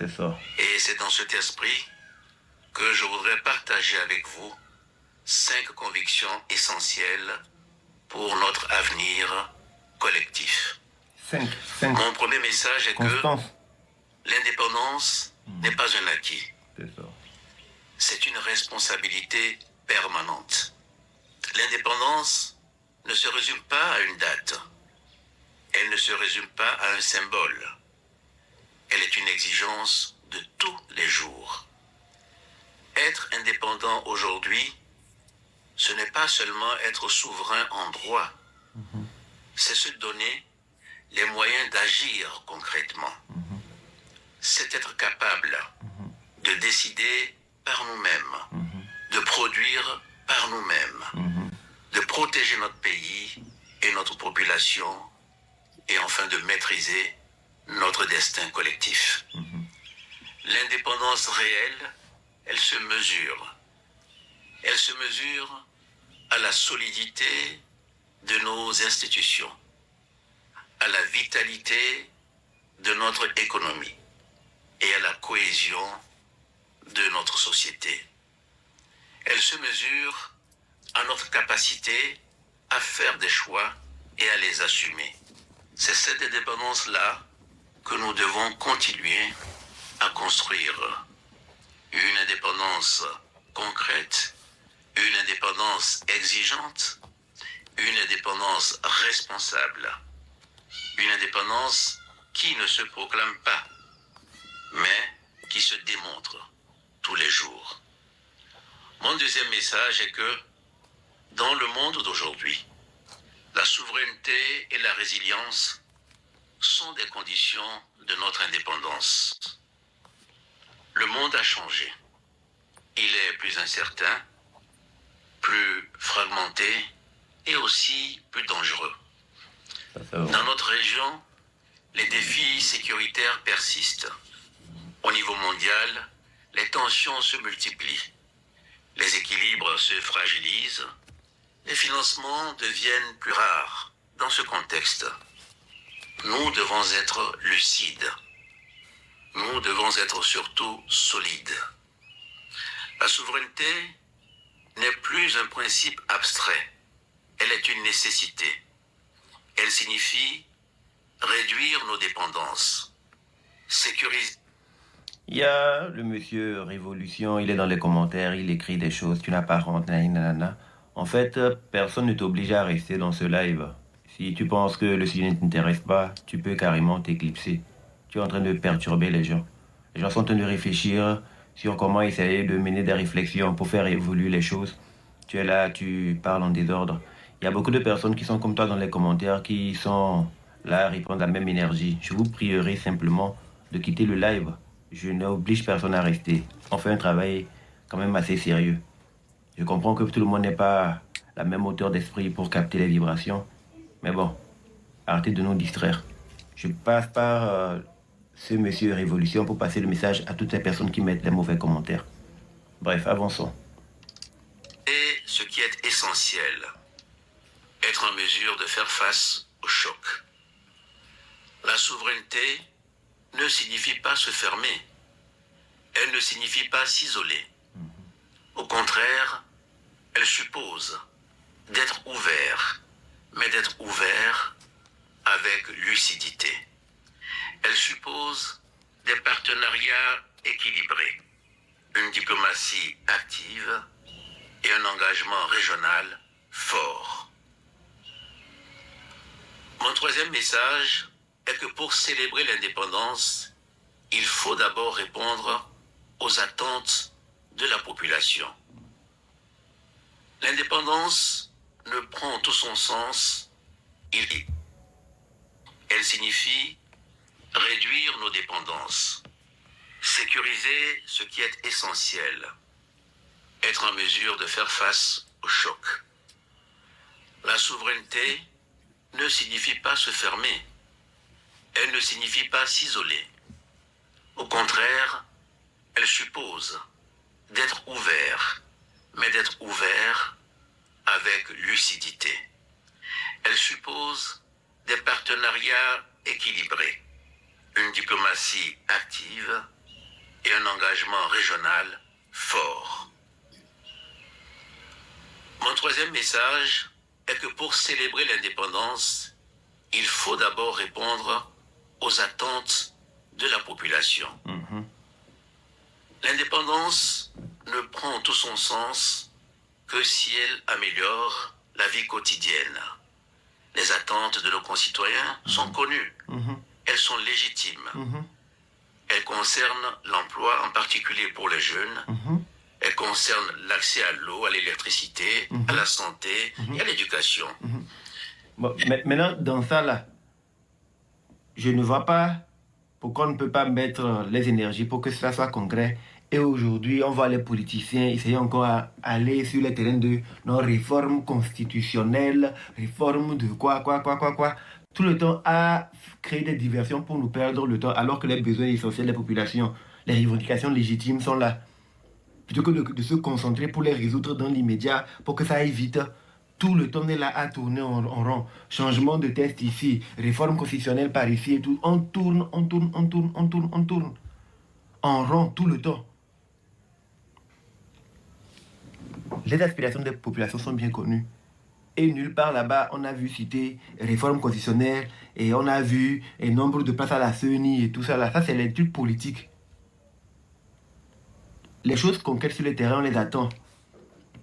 C'est ça. Et c'est dans cet esprit que je voudrais partager avec vous 5 convictions essentielles pour notre avenir collectif. 5. Mon premier message est Constance. que l'indépendance n'est pas un acquis. C'est ça. C'est une responsabilité permanente. L'indépendance ne se résume pas à une date. Elle ne se résume pas à un symbole. Elle est une exigence de tous les jours. Être indépendant aujourd'hui, ce n'est pas seulement être souverain en droit, c'est se donner les moyens d'agir concrètement. C'est être capable de décider par nous-mêmes, de produire par nous-mêmes, de protéger notre pays et notre population, et enfin de maîtriser notre destin collectif. L'indépendance réelle, elle se mesure. Elle se mesure à la solidité de nos institutions, à la vitalité de notre économie et à la cohésion de notre société. Elle se mesure à notre capacité à faire des choix et à les assumer. C'est cette indépendance-là que nous devons continuer à construire. Une indépendance concrète, une indépendance exigeante, une indépendance responsable, une indépendance qui ne se proclame pas, mais qui se démontre tous les jours. Mon deuxième message est que dans le monde d'aujourd'hui, la souveraineté et la résilience sont des conditions de notre indépendance. Le monde a changé. Il est plus incertain, plus fragmenté et aussi plus dangereux. Dans notre région, les défis sécuritaires persistent. Au niveau mondial, les tensions se multiplient. Les équilibres se fragilisent. Les financements deviennent plus rares. Dans ce contexte, nous devons être lucides. Nous devons être surtout solides. La souveraineté n'est plus un principe abstrait. Elle est une nécessité. Elle signifie réduire nos dépendances, sécuriser. Il y a le monsieur Révolution, il est dans les commentaires, il écrit des choses, tu n'as pas honte, nanana. En fait, personne ne t'oblige à rester dans ce live. Si tu penses que le sujet ne t'intéresse pas, tu peux carrément t'éclipser. Tu es en train de perturber les gens. Les gens sont en train de réfléchir sur comment essayer de mener des réflexions pour faire évoluer les choses. Tu es là, tu parles en désordre. Il y a beaucoup de personnes qui sont comme toi dans les commentaires, qui sont là à répondre à la même énergie. Je vous prierai simplement de quitter le live. Je n'oblige personne à rester. On fait un travail quand même assez sérieux. Je comprends que tout le monde n'est pas la même hauteur d'esprit pour capter les vibrations. Mais bon, arrêtez de nous distraire. Je passe par ce monsieur Révolution pour passer le message à toutes les personnes qui mettent les mauvais commentaires. Bref, avançons. Et ce qui est essentiel, être en mesure de faire face au choc. La souveraineté ne signifie pas se fermer. Elle ne signifie pas s'isoler. Au contraire, elle suppose d'être ouvert, mais d'être ouvert avec lucidité. Elle suppose des partenariats équilibrés, une diplomatie active et un engagement régional fort. Mon troisième message est que pour célébrer l'indépendance, il faut d'abord répondre aux attentes de la population. L'indépendance ne prend tout son sens. Elle signifie réduire nos dépendances, sécuriser ce qui est essentiel, être en mesure de faire face au choc. La souveraineté ne signifie pas se fermer. Elle ne signifie pas s'isoler. Au contraire, elle suppose d'être ouvert, mais d'être ouvert avec lucidité. Elle suppose des partenariats équilibrés, une diplomatie active et un engagement régional fort. Mon troisième message est que pour célébrer l'indépendance, il faut d'abord répondre aux attentes de la population. L'indépendance ne prend tout son sens que si elle améliore la vie quotidienne. Les attentes de nos concitoyens sont connues. Elles sont légitimes. Elles concernent l'emploi, en particulier pour les jeunes. Elles concernent l'accès à l'eau, à l'électricité, à la santé et à l'éducation. Bon, maintenant, dans ça, là, je ne vois pas pourquoi on ne peut pas mettre les énergies pour que ça soit concret. Et aujourd'hui, on voit les politiciens essayer encore à aller sur le terrain de nos réformes constitutionnelles, réformes de quoi. Tout le temps à créer des diversions pour nous perdre le temps, alors que les besoins essentiels des populations, les revendications légitimes sont là. Plutôt que de se concentrer pour les résoudre dans l'immédiat, pour que ça aille vite. Tout le temps, on est là à tourner en rond. Changement de texte ici, réforme constitutionnelle par ici et tout. On tourne en rond tout le temps. Les aspirations des populations sont bien connues. Et nulle part là-bas, on a vu citer réforme constitutionnelle et on a vu un nombre de places à la CENI et tout ça là. Ça, c'est les trucs politiques. Les choses concrètes sur le terrain, on les attend.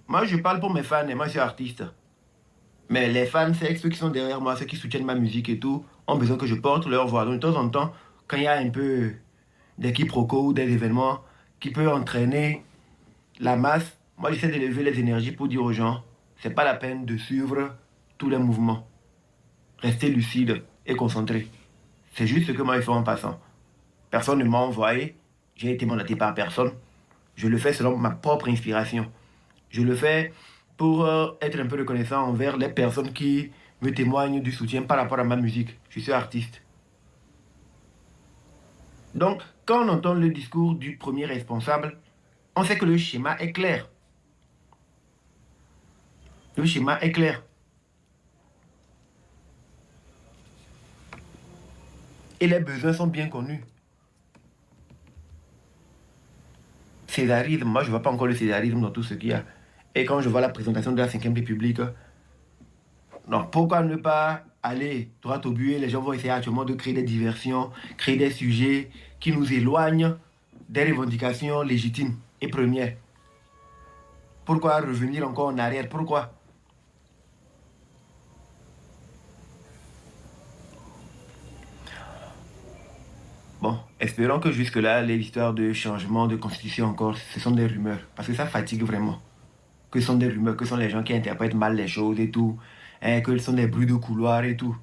Moi, je parle pour mes fans et moi, je suis artiste. Mais les fans, c'est ceux qui sont derrière moi, ceux qui soutiennent ma musique et tout, ont besoin que je porte leur voix. Donc, de temps en temps, quand il y a un peu des quiproquos ou des événements qui peuvent entraîner la masse, moi, j'essaie d'élever les énergies pour dire aux gens, c'est pas la peine de suivre tous les mouvements. Restez lucide et concentré. C'est juste ce que moi, je fais en passant. Personne ne m'a envoyé, j'ai été mandaté par personne. Je le fais selon ma propre inspiration. Je le fais pour être un peu reconnaissant envers les personnes qui me témoignent du soutien par rapport à ma musique. Je suis artiste. Donc, quand on entend le discours du premier responsable, on sait que le schéma est clair. Le schéma est clair. Et les besoins sont bien connus. Césarisme, moi je ne vois pas encore le césarisme dans tout ce qu'il y a. Et quand je vois la présentation de la 5e République, non, pourquoi ne pas aller droit au but? Les gens vont essayer actuellement de créer des diversions, créer des sujets qui nous éloignent des revendications légitimes et premières. Pourquoi revenir encore en arrière? Pourquoi? Bon, espérons que jusque-là, les histoires de changement de constitution encore, ce sont des rumeurs. Parce que ça fatigue vraiment. Que ce sont des rumeurs, que ce sont les gens qui interprètent mal les choses et tout. Hein, que ce sont des bruits de couloir et tout.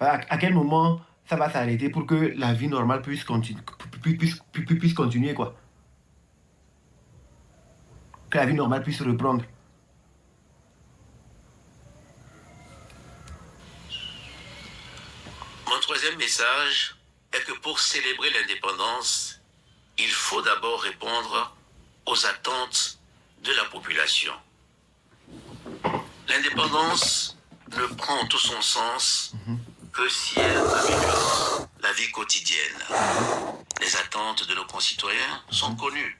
À quel moment ça va s'arrêter pour que la vie normale puisse continuer, quoi. Que la vie normale puisse reprendre. Mon troisième message est que pour célébrer l'indépendance, il faut d'abord répondre aux attentes de la population. L'indépendance ne prend tout son sens que si elle améliore la vie quotidienne. Les attentes de nos concitoyens sont connues.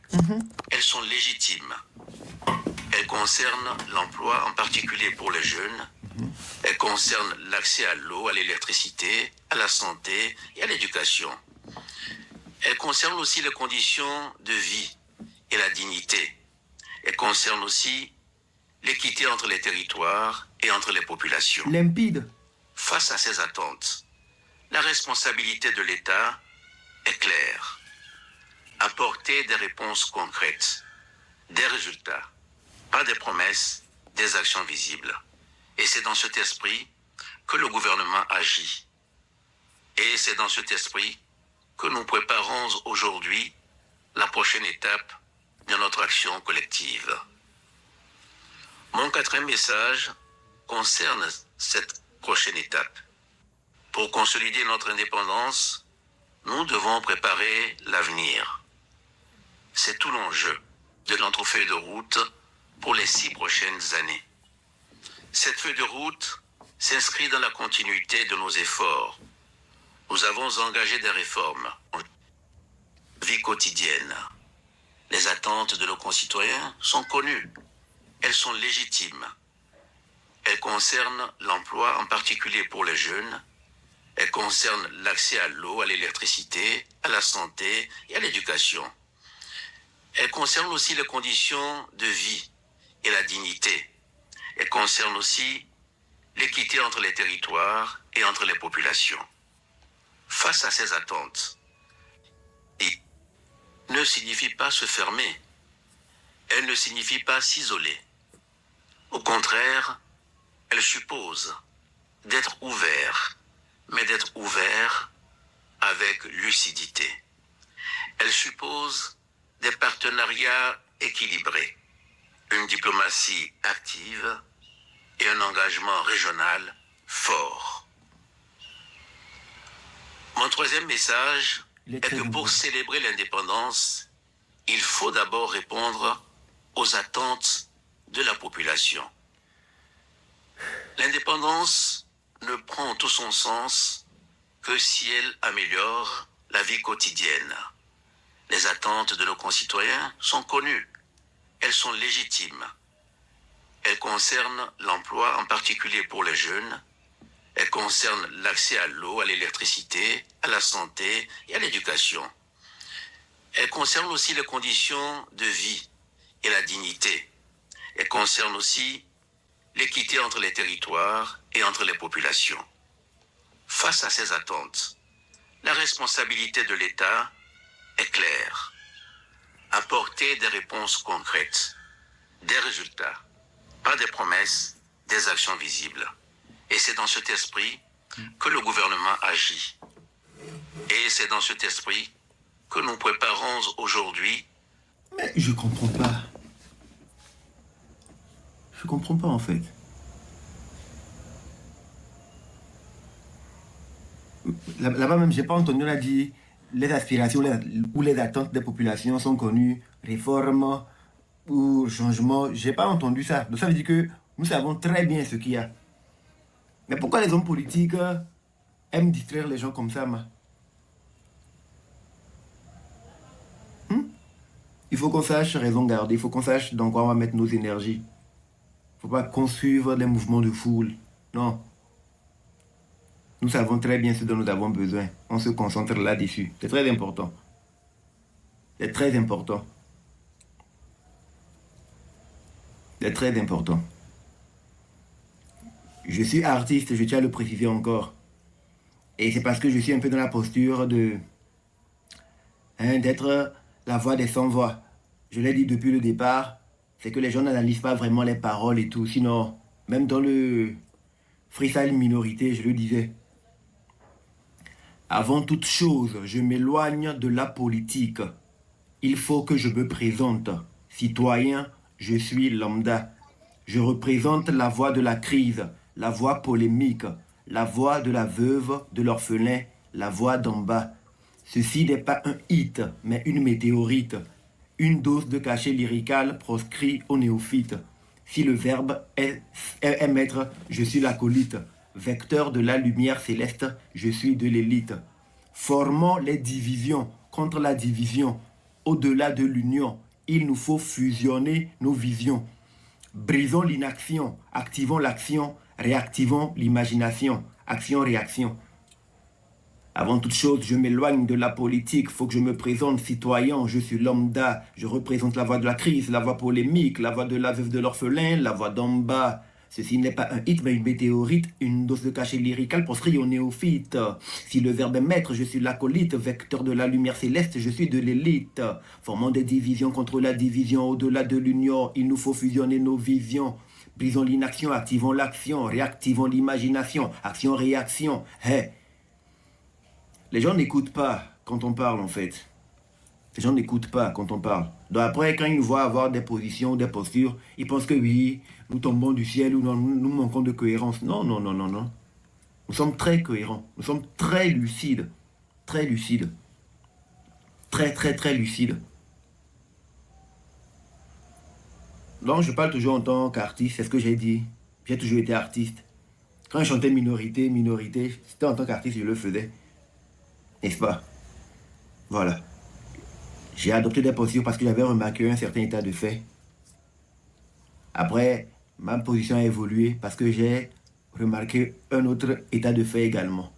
Elles sont légitimes. Elles concernent l'emploi, en particulier pour les jeunes. Elles concernent l'accès à l'eau, à l'électricité, à la santé et à l'éducation. Elles concernent aussi les conditions de vie et la dignité. Elles concernent aussi l'équité entre les territoires et entre les populations. Limpide. Face à ces attentes, la responsabilité de l'État est claire. Apporter des réponses concrètes, des résultats, pas des promesses, des actions visibles. Et c'est dans cet esprit que le gouvernement agit. Et c'est dans cet esprit que nous préparons aujourd'hui la prochaine étape de notre action collective. Mon quatrième message concerne cette prochaine étape. Pour consolider notre indépendance, nous devons préparer l'avenir. C'est tout l'enjeu de notre feuille de route pour les 6 prochaines années. Cette feuille de route s'inscrit dans la continuité de nos efforts. Nous avons engagé des réformes en vie quotidienne, Les attentes de nos concitoyens sont connues. Elles sont légitimes. Elles concernent l'emploi, en particulier pour les jeunes. Elles concernent l'accès à l'eau, à l'électricité, à la santé et à l'éducation. Elles concernent aussi les conditions de vie et la dignité. Elles concernent aussi l'équité entre les territoires et entre les populations. Face à ces attentes, et ne signifie pas se fermer. Elle ne signifie pas s'isoler. Au contraire, elle suppose d'être ouvert, mais d'être ouvert avec lucidité. Elle suppose des partenariats équilibrés, une diplomatie active et un engagement régional fort. Mon troisième message est que pour célébrer l'indépendance, il faut d'abord répondre aux attentes de la population. L'indépendance ne prend tout son sens que si elle améliore la vie quotidienne. Les attentes de nos concitoyens sont connues. Elles sont légitimes. Elles concernent l'emploi, en particulier pour les jeunes. Elles concernent l'accès à l'eau, à l'électricité, à la santé et à l'éducation. Elles concernent aussi les conditions de vie et la dignité. Elles concernent aussi l'équité entre les territoires et entre les populations. Face à ces attentes, la responsabilité de l'État est claire. Apporter des réponses concrètes, des résultats, pas des promesses, des actions visibles. Et c'est dans cet esprit que le gouvernement agit. Et c'est dans cet esprit que nous préparons aujourd'hui. Mais je comprends pas. Je comprends pas en fait. Là-bas même, j'ai pas entendu, on a dit les aspirations ou les attentes des populations sont connues, réforme ou changement. J'ai pas entendu ça. Donc ça veut dire que nous savons très bien ce qu'il y a. Mais pourquoi les hommes politiques aiment distraire les gens comme ça, Il faut qu'on sache raison garder, il faut qu'on sache dans quoi on va mettre nos énergies. Il ne faut pas qu'on suive les mouvements de foule. Non. Nous savons très bien ce dont nous avons besoin. On se concentre là-dessus. C'est très important. C'est très important. C'est très important. Je suis artiste, je tiens à le préciser encore. Et c'est parce que je suis un peu dans la posture de... d'être la voix des sans-voix. Je l'ai dit depuis le départ, c'est que les gens n'analysent pas vraiment les paroles et tout. Sinon, même dans le freestyle minorité, je le disais. Avant toute chose, je m'éloigne de la politique. Il faut que je me présente. Citoyen, je suis lambda. Je représente la voix de la crise, la voix polémique, la voix de la veuve, de l'orphelin, la voix d'en bas. Ceci n'est pas un hit, mais une météorite. Une dose de cachet lyrical proscrit aux néophytes. Si le verbe est maître, je suis l'acolyte. Vecteur de la lumière céleste, je suis de l'élite. Formons les divisions contre la division. Au-delà de l'union, il nous faut fusionner nos visions. Brisons l'inaction, activons l'action, réactivons l'imagination. Action-réaction. Avant toute chose, je m'éloigne de la politique, faut que je me présente citoyen, je suis lambda, je représente la voix de la crise, la voix polémique, la voix de la veuve de l'orphelin, la voix d'en bas. Ceci n'est pas un hit, mais une météorite, une dose de cachet lyrical proscrit aux néophytes. Si le verbe est maître, je suis l'acolyte, vecteur de la lumière céleste, je suis de l'élite. Formons des divisions contre la division, au-delà de l'union, il nous faut fusionner nos visions. Brisons l'inaction, activons l'action, réactivons l'imagination, action-réaction. Hey. Les gens n'écoutent pas quand on parle en fait. Les gens n'écoutent pas quand on parle. Donc après, quand ils nous voient avoir des positions, des postures, ils pensent que oui, nous tombons du ciel ou non, nous manquons de cohérence. Non, non, non, non, non. Nous sommes très cohérents. Nous sommes très lucides. Très lucides. Très, très, très lucides. Donc je parle toujours en tant qu'artiste, c'est ce que j'ai dit. J'ai toujours été artiste. Quand je chantais minorité, c'était en tant qu'artiste, je le faisais. N'est-ce pas? Voilà. J'ai adopté des postures parce que j'avais remarqué un certain état de fait. Après, ma position a évolué parce que j'ai remarqué un autre état de fait également.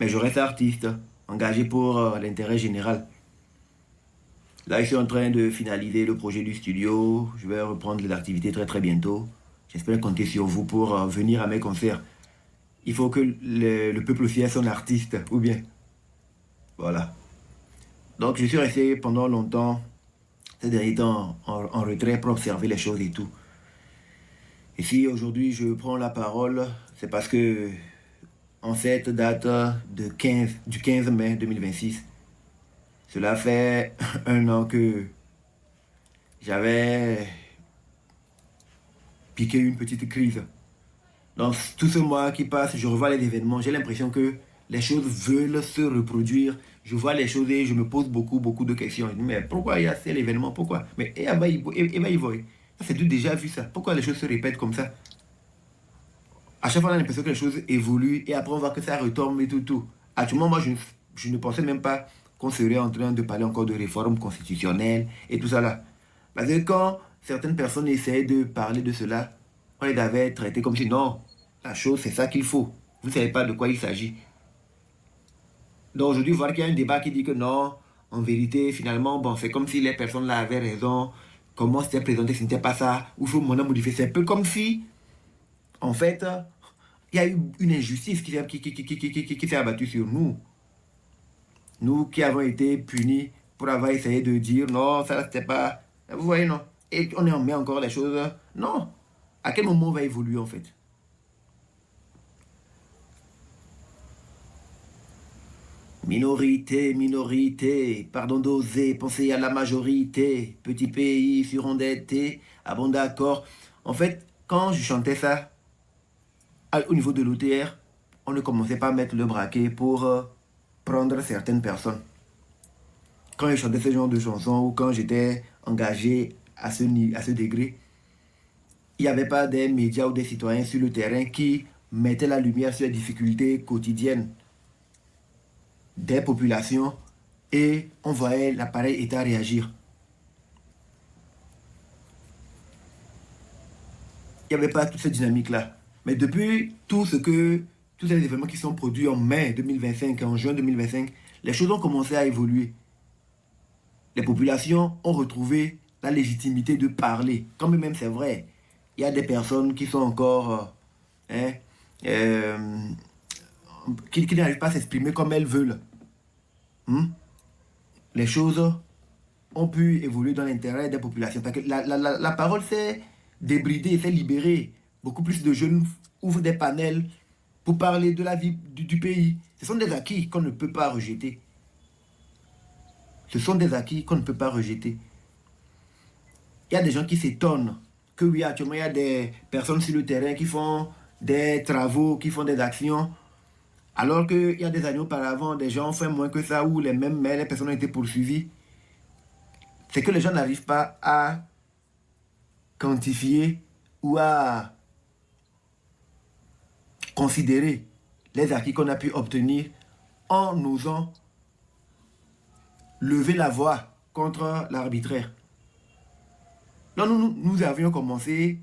Mais je reste artiste, engagé pour l'intérêt général. Là, je suis en train de finaliser le projet du studio. Je vais reprendre les activités très très bientôt. J'espère compter sur vous pour venir à mes concerts. Il faut que le peuple aussi ait son artiste, ou bien. Voilà. Donc, je suis resté pendant longtemps, ces derniers temps, en retrait pour observer les choses et tout. Et si aujourd'hui je prends la parole, c'est parce que, en cette date du 15 mai 2026, cela fait un an que j'avais piqué une petite crise. Dans tout ce mois qui passe, je revois les événements, j'ai l'impression que les choses veulent se reproduire. Je vois les choses et je me pose beaucoup de questions. Je me dis, mais pourquoi il y a tel événement? Pourquoi? Mais il voit. C'est tout déjà vu ça. Pourquoi les choses se répètent comme ça? À chaque fois, on a l'impression que les choses évoluent et après, on voit que ça retombe et tout. Actuellement, moi, je ne pensais même pas qu'on serait en train de parler encore de réforme constitutionnelle et tout ça là. Parce que quand certaines personnes essaient de parler de cela, on les avait traités comme si non, la chose, c'est ça qu'il faut. Vous ne savez pas de quoi il s'agit. Donc aujourd'hui, voir qu'il y a un débat qui dit que non, en vérité, finalement, bon, c'est comme si les personnes là avaient raison. Comment c'était présenté, ce n'était pas ça. Ou il faut modifier. C'est un peu comme si, en fait, il y a eu une injustice qui s'est abattue sur nous. Nous qui avons été punis pour avoir essayé de dire non, ça c'était pas. Vous voyez, non? Et on en met encore les choses. Non. À quel moment on va évoluer en fait? Minorité, pardon d'oser, penser à la majorité, petit pays surendetté, ah bon d'accord. En fait, quand je chantais ça, au niveau de l'OTR, on ne commençait pas à mettre le braquet pour prendre certaines personnes. Quand je chantais ce genre de chansons ou quand j'étais engagé à ce degré, il n'y avait pas des médias ou des citoyens sur le terrain qui mettaient la lumière sur les difficultés quotidiennes des populations et on voyait l'appareil État réagir. Il n'y avait pas toute cette dynamique-là. Mais depuis tous ces événements qui sont produits en mai 2025 et en juin 2025, les choses ont commencé à évoluer. Les populations ont retrouvé la légitimité de parler. Quand même c'est vrai, il y a des personnes qui sont encore... qui n'arrivent pas à s'exprimer comme elles veulent. Les choses ont pu évoluer dans l'intérêt des populations. Parce que la parole s'est débridée, s'est libérée. Beaucoup plus de jeunes ouvrent des panels pour parler de la vie du pays. Ce sont des acquis qu'on ne peut pas rejeter. Ce sont des acquis qu'on ne peut pas rejeter. Il y a des gens qui s'étonnent que oui, actuellement, il y a des personnes sur le terrain qui font des travaux, qui font des actions, alors qu'il y a des années auparavant, des gens ont fait moins que ça, où les personnes ont été poursuivies. C'est que les gens n'arrivent pas à quantifier ou à considérer les acquis qu'on a pu obtenir en osant lever la voix contre l'arbitraire. Nous avions commencé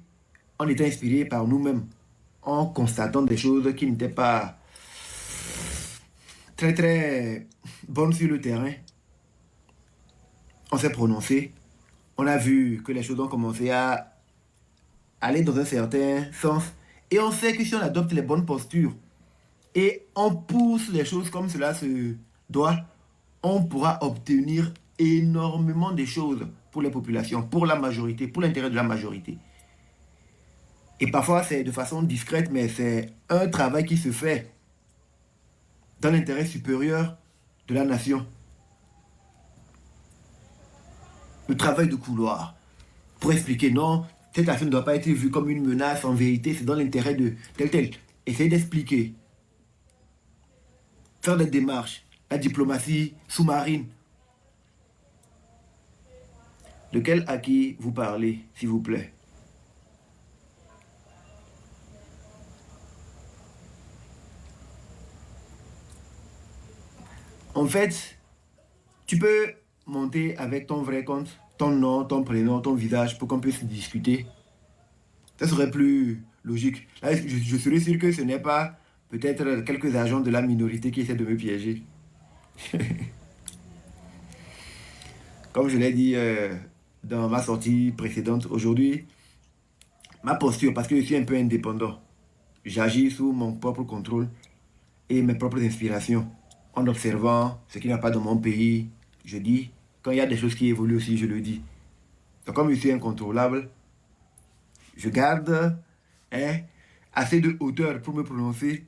en étant inspirés par nous-mêmes, en constatant des choses qui n'étaient pas très bonnes sur le terrain. On s'est prononcé, on a vu que les choses ont commencé à aller dans un certain sens. Et on sait que si on adopte les bonnes postures et on pousse les choses comme cela se doit, on pourra obtenir énormément de choses pour les populations, pour la majorité, pour l'intérêt de la majorité. Et parfois, c'est de façon discrète, mais c'est un travail qui se fait dans l'intérêt supérieur de la nation. Le travail de couloir. Pour expliquer, non, cette action ne doit pas être vue comme une menace, en vérité, c'est dans l'intérêt de tel. Essayer d'expliquer. Faire des démarches. La diplomatie sous-marine. De quel acquis vous parlez, s'il vous plaît? En fait, tu peux monter avec ton vrai compte, ton nom, ton prénom, ton visage pour qu'on puisse discuter. Ça serait plus logique. Là, je serais sûr que ce n'est pas peut-être quelques agents de la minorité qui essaient de me piéger. Comme je l'ai dit dans ma sortie précédente, aujourd'hui, ma posture, parce que je suis un peu indépendant, j'agis sous mon propre contrôle et mes propres inspirations. En observant ce qui n'a pas dans mon pays, je dis. Quand il y a des choses qui évoluent aussi, je le dis. Donc comme je suis incontrôlable, je garde hein, assez de hauteur pour me prononcer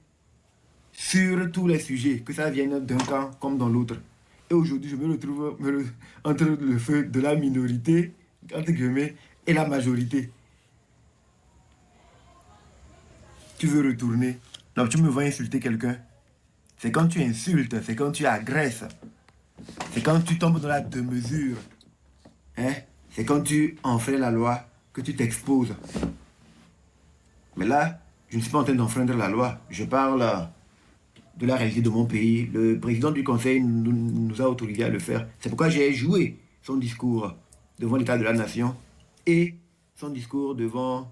sur tous les sujets, que ça vienne d'un camp comme dans l'autre. Et aujourd'hui, je me retrouve entre le feu de la minorité, entre guillemets, et la majorité. Tu veux retourner. Donc tu me vois insulter quelqu'un. C'est quand tu insultes, c'est quand tu agresses. C'est quand tu tombes dans la démesure. Hein? C'est quand tu enfreins la loi que tu t'exposes. Mais là, je ne suis pas en train d'enfreindre la loi. Je parle de la réalité de mon pays. Le président du conseil nous a autorisé à le faire. C'est pourquoi j'ai joué son discours devant l'état de la nation et son discours devant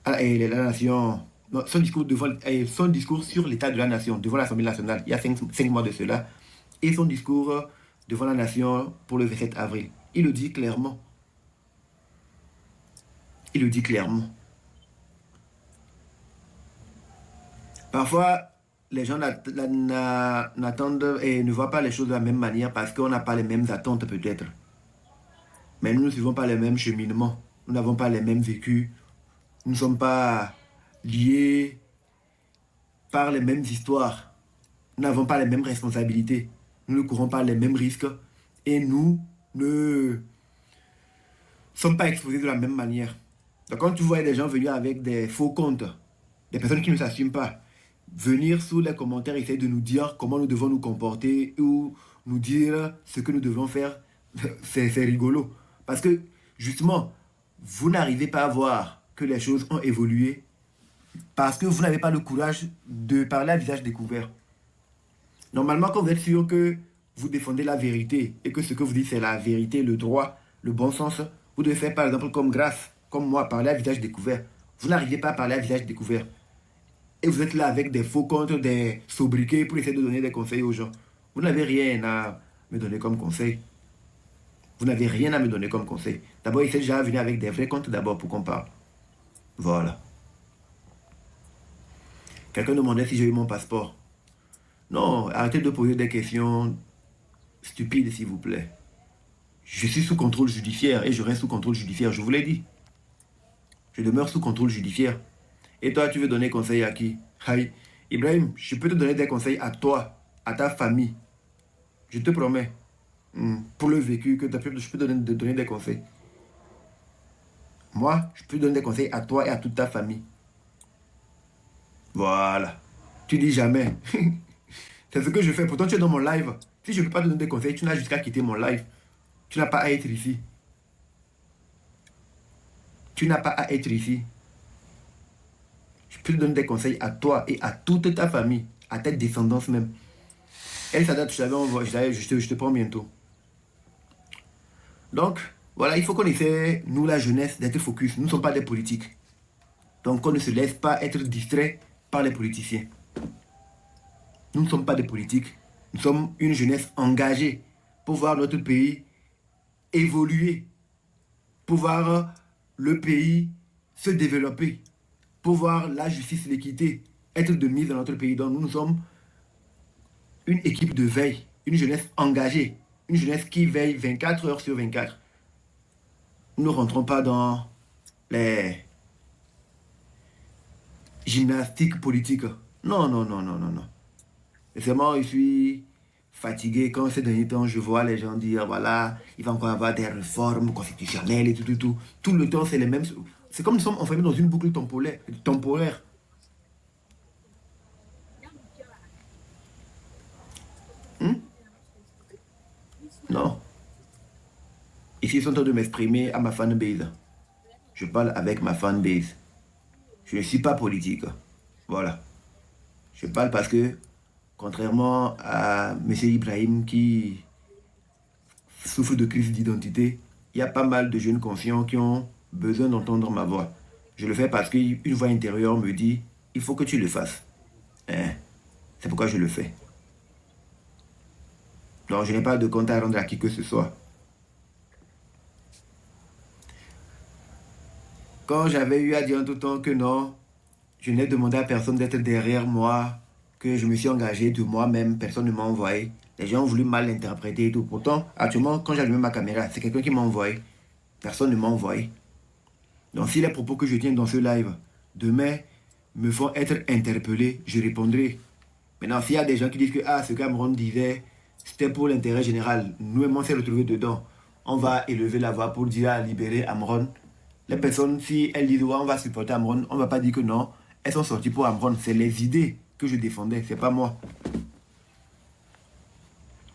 la nation. Non, son discours sur l'état de la nation devant l'Assemblée nationale, il y a 5 mois de cela, et son discours devant la nation pour le 27 avril. Il le dit clairement. Il le dit clairement. Parfois, les gens n'attendent et ne voient pas les choses de la même manière parce qu'on n'a pas les mêmes attentes peut-être. Mais nous ne suivons pas les mêmes cheminements. Nous n'avons pas les mêmes vécus. Nous ne sommes pas liés par les mêmes histoires. Nous n'avons pas les mêmes responsabilités. Nous ne courons pas les mêmes risques. Et nous ne sommes pas exposés de la même manière. Donc quand tu vois des gens venir avec des faux comptes, des personnes qui ne s'assument pas, venir sous les commentaires, essayer de nous dire comment nous devons nous comporter ou nous dire ce que nous devons faire, c'est rigolo. Parce que, justement, vous n'arrivez pas à voir que les choses ont évolué parce que vous n'avez pas le courage de parler à visage découvert. Normalement, quand vous êtes sûr que vous défendez la vérité et que ce que vous dites c'est la vérité, le droit, le bon sens, vous devez faire par exemple comme Grâce, comme moi, parler à visage découvert. Vous n'arrivez pas à parler à visage découvert. Et vous êtes là avec des faux comptes, des sobriquets pour essayer de donner des conseils aux gens. Vous n'avez rien à me donner comme conseil. Vous n'avez rien à me donner comme conseil. D'abord, essayez déjà à venir avec des vrais comptes d'abord pour qu'on parle. Voilà. Quelqu'un demandait si j'ai eu mon passeport. Non, arrêtez de poser des questions stupides, s'il vous plaît. Je suis sous contrôle judiciaire et je reste sous contrôle judiciaire, je vous l'ai dit. Je demeure sous contrôle judiciaire. Et toi, tu veux donner conseil à qui? Aïe, Ibrahim, je peux te donner des conseils à toi, à ta famille. Je te promets. Pour le vécu que tu as pu, je peux te donner des conseils. Moi, je peux donner des conseils à toi et à toute ta famille. Voilà. Tu dis jamais. C'est ce que je fais. Pourtant, tu es dans mon live. Si je ne peux pas te donner des conseils, tu n'as jusqu'à quitter mon live. Tu n'as pas à être ici. Tu n'as pas à être ici. Je peux te donner des conseils à toi et à toute ta famille, à ta descendance même. Elle, ça date, je t'avais envoyé, je te prends bientôt. Donc, voilà, il faut qu'on essaie, nous la jeunesse, d'être focus. Nous ne sommes pas des politiques. Donc, on ne se laisse pas être distrait par les politiciens. Nous ne sommes pas des politiques. Nous sommes une jeunesse engagée pour voir notre pays évoluer, pour voir le pays se développer, pour voir la justice et l'équité être de mise dans notre pays. Donc nous sommes une équipe de veille, une jeunesse engagée, une jeunesse qui veille 24 heures sur 24. Nous ne rentrons pas dans les gymnastiques politiques. Non, non, non, non, non, non. Récemment, je suis fatigué quand ces derniers temps, je vois les gens dire, voilà, il va encore avoir des réformes constitutionnelles et tout, tout, tout. Tout le temps, c'est les mêmes. C'est comme nous sommes enfermés dans une boucle temporaire. Non. Ici, ils sont en train de m'exprimer à ma fanbase. Je parle avec ma fanbase. Je ne suis pas politique. Voilà. Je parle parce que, contrairement à M. Ibrahim qui souffre de crise d'identité, il y a pas mal de jeunes conscients qui ont besoin d'entendre ma voix. Je le fais parce qu'une voix intérieure me dit, il faut que tu le fasses. Hein? C'est pourquoi je le fais. Donc je n'ai pas de compte à rendre à qui que ce soit. Quand j'avais eu à dire en tout temps que non, je n'ai demandé à personne d'être derrière moi, que je me suis engagé de moi-même, personne ne m'a envoyé. Les gens ont voulu mal l'interpréter et tout. Pourtant, actuellement, quand j'allume ma caméra, c'est quelqu'un qui m'a envoyé. Personne ne m'a envoyé. Donc si les propos que je tiens dans ce live, demain, me font être interpellé, je répondrai. Maintenant, s'il y a des gens qui disent que ce qu'Amron disait, c'était pour l'intérêt général, nous-mêmes on s'est retrouvés dedans, on va élever la voix pour dire à libérer Amron. Les personnes, si elles disent on va supporter Amron, on ne va pas dire que non, elles sont sorties pour Amron. C'est les idées que je défendais, c'est pas moi.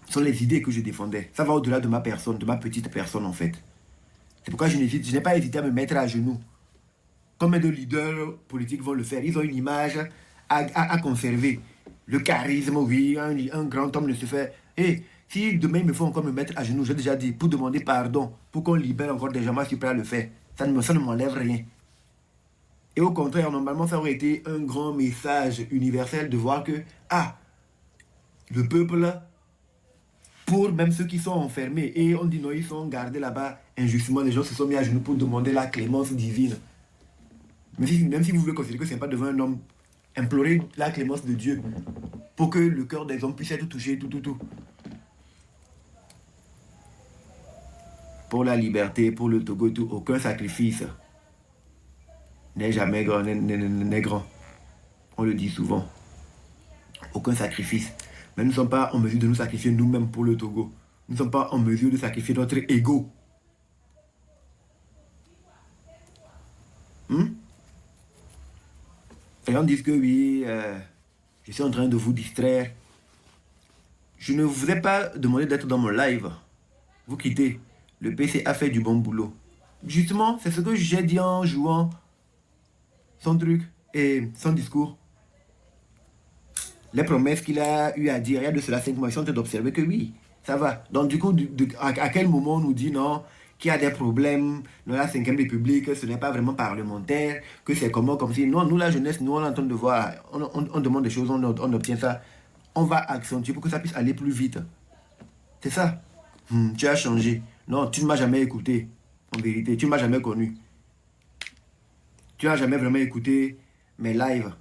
Ce sont les idées que je défendais. Ça va au-delà de ma personne, de ma petite personne en fait. C'est pourquoi je n'ai pas hésité à me mettre à genoux. Combien de leaders politiques vont le faire? Ils ont une image à conserver. Le charisme, oui, un grand homme ne se fait... Et si demain il me faut encore me mettre à genoux, j'ai déjà dit, pour demander pardon, pour qu'on libère encore des gens, moi je suis prêt à le faire. Ça ne m'enlève rien. Et au contraire, normalement, ça aurait été un grand message universel de voir que, le peuple, pour même ceux qui sont enfermés, et on dit non, ils sont gardés là-bas injustement, les gens se sont mis à genoux pour demander la clémence divine. Même si vous voulez considérer que ce n'est pas devant un homme, implorer la clémence de Dieu pour que le cœur des hommes puisse être touché, tout. Pour la liberté, pour le Togo, tout, aucun sacrifice n'est jamais grand, n'est grand. On le dit souvent. Aucun sacrifice. Mais nous ne sommes pas en mesure de nous sacrifier nous-mêmes pour le Togo. Nous ne sommes pas en mesure de sacrifier notre ego. Les gens disent que oui, je suis en train de vous distraire. Je ne vous ai pas demandé d'être dans mon live. Vous quittez. Le PC a fait du bon boulot. Justement, c'est ce que j'ai dit en jouant son truc et son discours. Les promesses qu'il a eu à dire, il y a de cela 5 mois, ils sont en train d'observer que oui, ça va. Donc du coup, à quel moment on nous dit non, qu'il y a des problèmes dans la 5e République, ce n'est pas vraiment parlementaire, que c'est comment, comme si... Non, nous la jeunesse, nous on est en train de voir, on demande des choses, on obtient ça. On va accentuer pour que ça puisse aller plus vite. C'est ça. Tu as changé. Non, tu ne m'as jamais écouté. En vérité, tu ne m'as jamais connu. Tu n'as jamais vraiment écouté mes lives.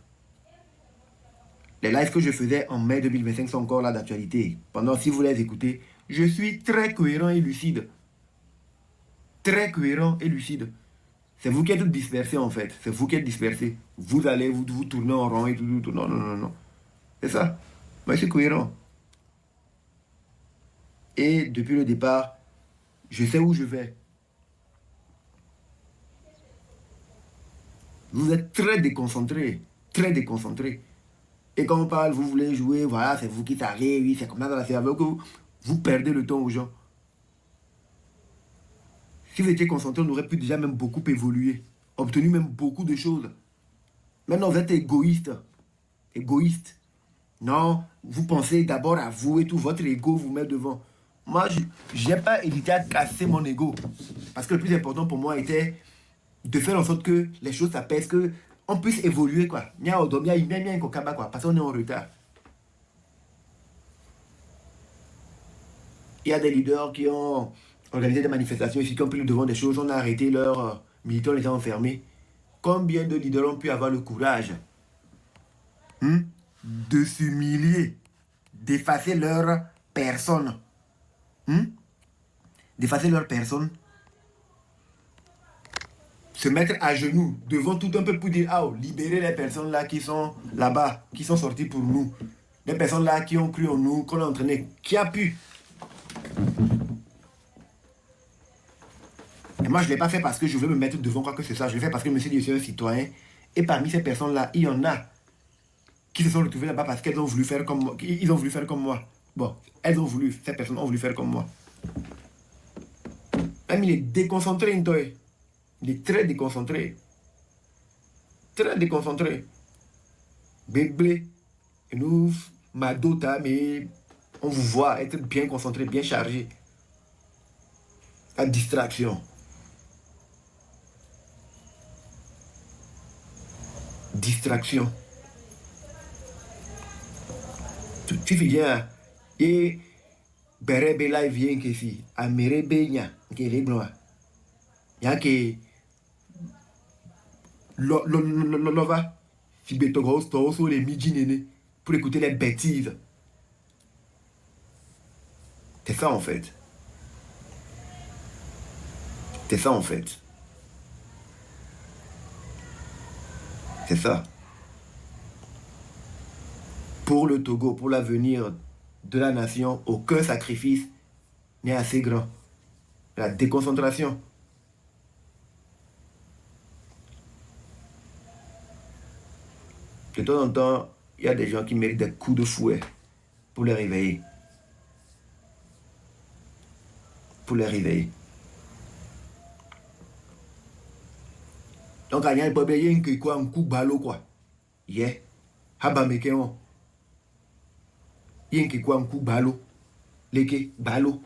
Les lives que je faisais en mai 2025 sont encore là d'actualité. Pendant, si vous les écoutez, je suis très cohérent et lucide. Très cohérent et lucide. C'est vous qui êtes dispersés en fait. C'est vous qui êtes dispersés. Vous allez vous tourner en rond et tout. Non. C'est ça. Moi, je suis cohérent. Et depuis le départ, je sais où je vais. Vous êtes très déconcentré. Très déconcentré. Et quand on parle, vous voulez jouer, voilà, c'est vous qui savez, oui, c'est comme ça, c'est avec vous perdez le temps aux gens. Si vous étiez concentré, on aurait pu déjà même beaucoup évoluer, obtenu même beaucoup de choses. Maintenant, vous êtes égoïste. Égoïste. Non, vous pensez d'abord à vous et tout, votre ego vous met devant. Moi, je n'ai pas hésité à casser mon ego. Parce que le plus important pour moi était de faire en sorte que les choses s'apaisent, que on puisse évoluer, quoi. Parce qu'on est en retard. Il y a des leaders qui ont organisé des manifestations ici, qui ont pris le devant des choses, on a arrêté leurs militants, les a enfermés. Combien de leaders ont pu avoir le courage de s'humilier, d'effacer leur personne, d'effacer leur personne, se mettre à genoux devant tout un peuple pour dire libérer les personnes là qui sont là-bas, qui sont sorties pour nous, les personnes là qui ont cru en nous, qu'on a entraîné, qui a pu. Et moi je ne l'ai pas fait parce que je veux me mettre devant quoi que ce soit, je l'ai fait parce que je me suis dit je suis un citoyen, et parmi ces personnes là, il y en a qui se sont retrouvées là-bas parce qu'elles ont voulu faire comme moi, ils ont voulu faire comme moi. Bon, ces personnes ont voulu faire comme moi. Même il est déconcentré, Ntoy. Il est très déconcentré. Très déconcentré. Béblé. Et nous, Madota, mais on vous voit être bien concentré, bien chargé. La distraction. Distraction. Tu viens et berebe là vient que si a merebe nya que les blancs ya que lo va si betogos todos sur les midi néné pour écouter les bêtises. C'est ça en fait. C'est ça en fait. C'est ça. Pour le Togo, pour l'avenir de la nation, aucun sacrifice n'est assez grand. La déconcentration. De temps en temps, il y a des gens qui méritent des coups de fouet pour les réveiller. Pour les réveiller. Donc, il y a un problème qui quoi, un coup ballot quoi. Yeah. Haba mekeon. Il y a un coup ballot. Leke ballot.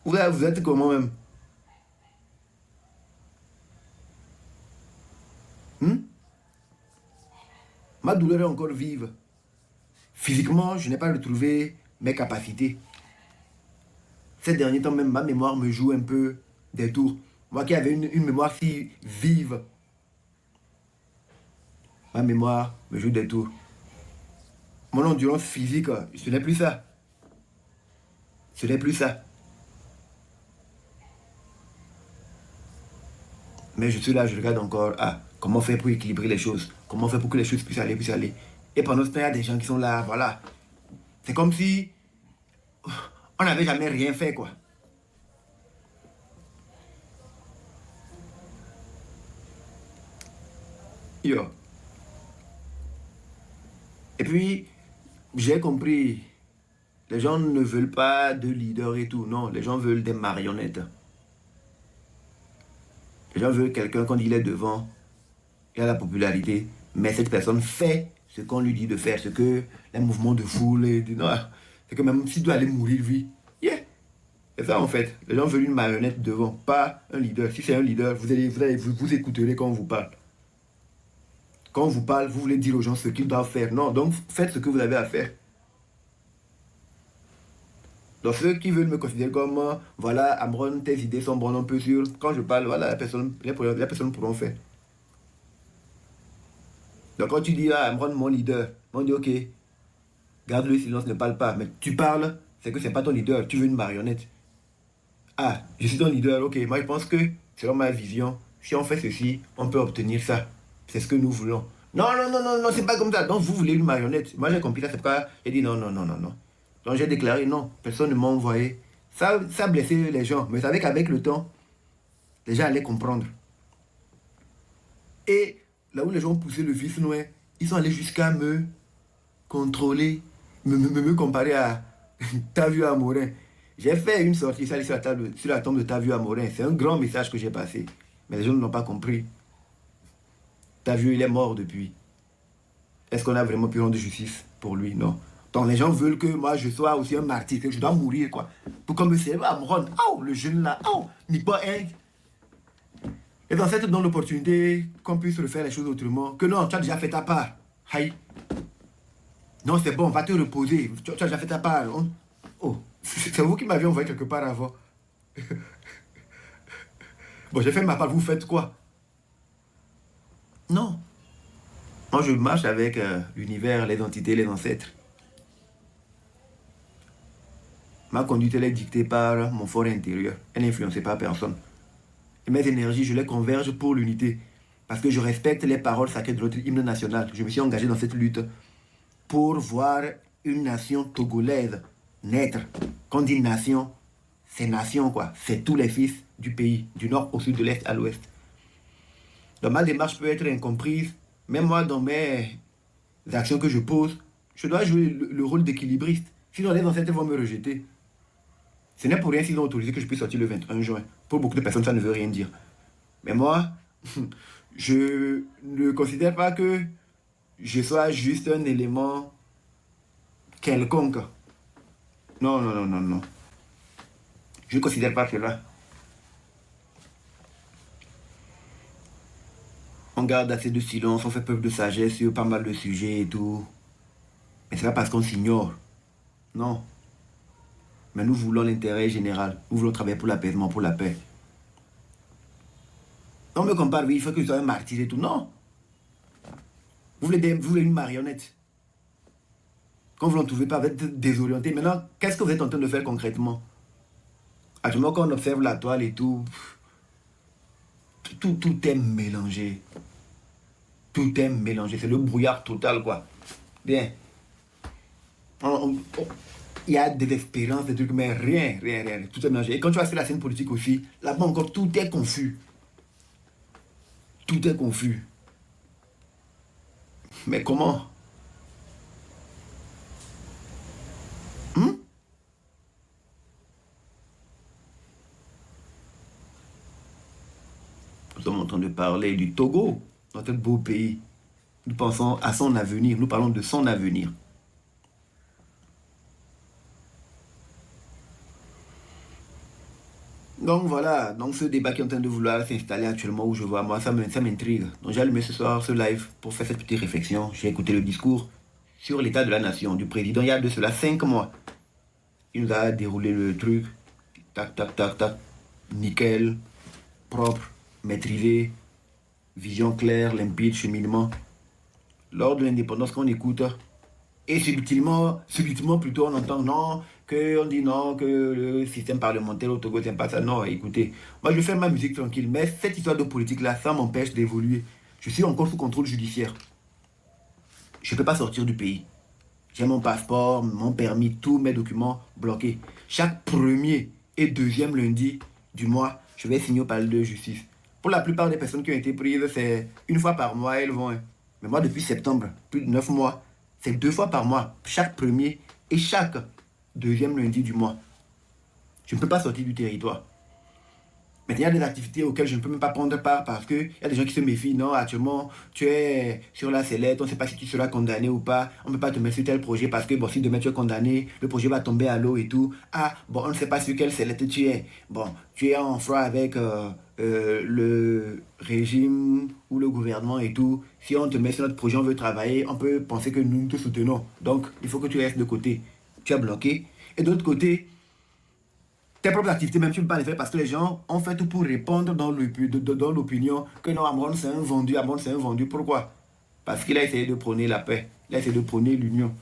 Vous êtes comment même? Ma douleur est encore vive. Physiquement, je n'ai pas retrouvé mes capacités. Ces derniers temps, même ma mémoire me joue un peu des tours. Moi qui avais une mémoire si vive, ma mémoire me joue des tours. Mon endurance physique, ce n'est plus ça. Ce n'est plus ça. Mais je suis là, je regarde encore, comment faire pour équilibrer les choses? Comment faire pour que les choses puissent aller? Et pendant ce temps, il y a des gens qui sont là, voilà. C'est comme si on n'avait jamais rien fait, quoi. Yo. Et puis, j'ai compris, les gens ne veulent pas de leader et tout, non, les gens veulent des marionnettes. Les gens veulent quelqu'un, quand il est devant, il a la popularité, mais cette personne fait ce qu'on lui dit de faire, ce que les mouvements de foule, c'est que même s'il doit aller mourir, lui, yeah. C'est ça en fait. Les gens veulent une marionnette devant, pas un leader. Si c'est un leader, vous écouterez quand on vous parle. Quand on vous parle, vous voulez dire aux gens ce qu'ils doivent faire. Non, donc faites ce que vous avez à faire. Donc ceux qui veulent me considérer comme, voilà, Amron, tes idées sont bonnes, un peu sûres. Quand je parle, voilà, les personnes pourront faire. Donc quand tu dis, Amron, mon leader, on dit, ok, garde le silence, ne parle pas. Mais tu parles, c'est que c'est pas ton leader, tu veux une marionnette. Je suis ton leader, ok, moi je pense que, selon ma vision, si on fait ceci, on peut obtenir ça. C'est ce que nous voulons. Non, c'est pas comme ça. Donc vous voulez une marionnette. Moi j'ai compris ça, c'est pas... J'ai dit non. Donc j'ai déclaré non, personne ne m'a envoyé. Ça blessait les gens, mais vous savez qu'avec le temps, les gens allaient comprendre. Et là où les gens poussé le vice loin, ils sont allés jusqu'à me contrôler, me comparer à Tavu Amorin. J'ai fait une sortie sur la tombe de Tavu Amorin. C'est un grand message que j'ai passé. Mais les gens ne l'ont pas compris. Tavu, il est mort depuis. Est-ce qu'on a vraiment pu rendre justice pour lui? Non. Donc les gens veulent que moi je sois aussi un martyr, que je dois mourir quoi. Pour qu'on me serve à me rendre. Le jeune là, ni pas un. Et dans cette donne l'opportunité qu'on puisse refaire les choses autrement. Que non, tu as déjà fait ta part. Aïe. Non, c'est bon, va te reposer. Tu as déjà fait ta part. C'est vous qui m'aviez envoyé quelque part avant. Bon, j'ai fait ma part, vous faites quoi? Non. Moi, je marche avec l'univers, les entités, les ancêtres. Ma conduite, elle est dictée par mon fort intérieur. Elle n'est influencée par personne. Et mes énergies, je les converge pour l'unité. Parce que je respecte les paroles sacrées de notre hymne national. Je me suis engagé dans cette lutte pour voir une nation togolaise naître. Quand on dit nation, c'est nation quoi. C'est tous les fils du pays, du nord au sud, de l'est à l'ouest. Donc ma démarche peut être incomprise. Même moi, dans mes actions que je pose, je dois jouer le rôle d'équilibriste. Sinon, les ancêtres vont me rejeter. Ce n'est pour rien s'ils ont autorisé que je puisse sortir le 21 juin. Pour beaucoup de personnes, ça ne veut rien dire. Mais moi, je ne considère pas que je sois juste un élément quelconque. Non, non, non, non, non. Je ne considère pas cela. On garde assez de silence, on fait preuve de sagesse sur pas mal de sujets et tout. Mais c'est pas parce qu'on s'ignore. Non. Mais nous voulons l'intérêt général. Nous voulons travailler pour l'apaisement, pour la paix. On me compare, oui, il faut que je sois un martyr et tout. Non. Vous voulez une marionnette. Quand vous n'en trouvez pas, vous êtes désorienté. Maintenant, qu'est-ce que vous êtes en train de faire concrètement? Actuellement, quand on observe la toile et tout, tout est mélangé. Tout est mélangé. C'est le brouillard total, quoi. Bien. Il y a des expériences, des trucs, mais rien, rien, rien. Tout est mélangé. Et quand tu vas sur la scène politique aussi, là-bas encore, tout est confus. Tout est confus. Mais comment? Nous sommes en train de parler du Togo, notre beau pays. Nous pensons à son avenir. Nous parlons de son avenir. Donc voilà, donc ce débat qui est en train de vouloir s'installer actuellement où je vois, moi, ça m'intrigue. Donc j'ai allumé ce soir ce live pour faire cette petite réflexion. J'ai écouté le discours sur l'état de la nation du président il y a de cela 5 mois. Il nous a déroulé le truc, tac, tac, tac, tac, nickel, propre, maîtrisé, vision claire, limpide, cheminement. Lors de l'indépendance qu'on écoute, et subitement plutôt on entend non, on dit non, que le système parlementaire au Togo c'est pas ça. Non, écoutez, moi je fais ma musique tranquille, mais cette histoire de politique là, ça m'empêche d'évoluer. Je suis encore sous contrôle judiciaire. Je ne peux pas sortir du pays. J'ai mon passeport, mon permis, tous mes documents bloqués. Chaque premier et deuxième lundi du mois, je vais signer au palais de justice. Pour la plupart des personnes qui ont été prises, c'est une fois par mois, elles vont. Mais moi, depuis septembre, plus de 9 mois, c'est 2 fois par mois, chaque premier et chaque deuxième lundi du mois. Je ne peux pas sortir du territoire. Mais il y a des activités auxquelles je ne peux même pas prendre part parce qu'il y a des gens qui se méfient. Non, actuellement, tu es sur la sellette, on ne sait pas si tu seras condamné ou pas. On ne peut pas te mettre sur tel projet parce que bon, si demain tu es condamné, le projet va tomber à l'eau et tout. Ah, bon, on ne sait pas sur quelle sellette tu es. Bon, tu es en froid avec le régime ou le gouvernement et tout. Si on te met sur notre projet, on veut travailler, on peut penser que nous te soutenons. Donc, il faut que tu restes de côté. Tu es bloqué. Et d'autre côté, tes propres activités, même tu ne peux pas les faire parce que les gens ont fait tout pour répondre dans l'opinion que non, Amron c'est un vendu, Amron c'est un vendu. Pourquoi? Parce qu'il a essayé de prôner la paix, il a essayé de prôner l'union.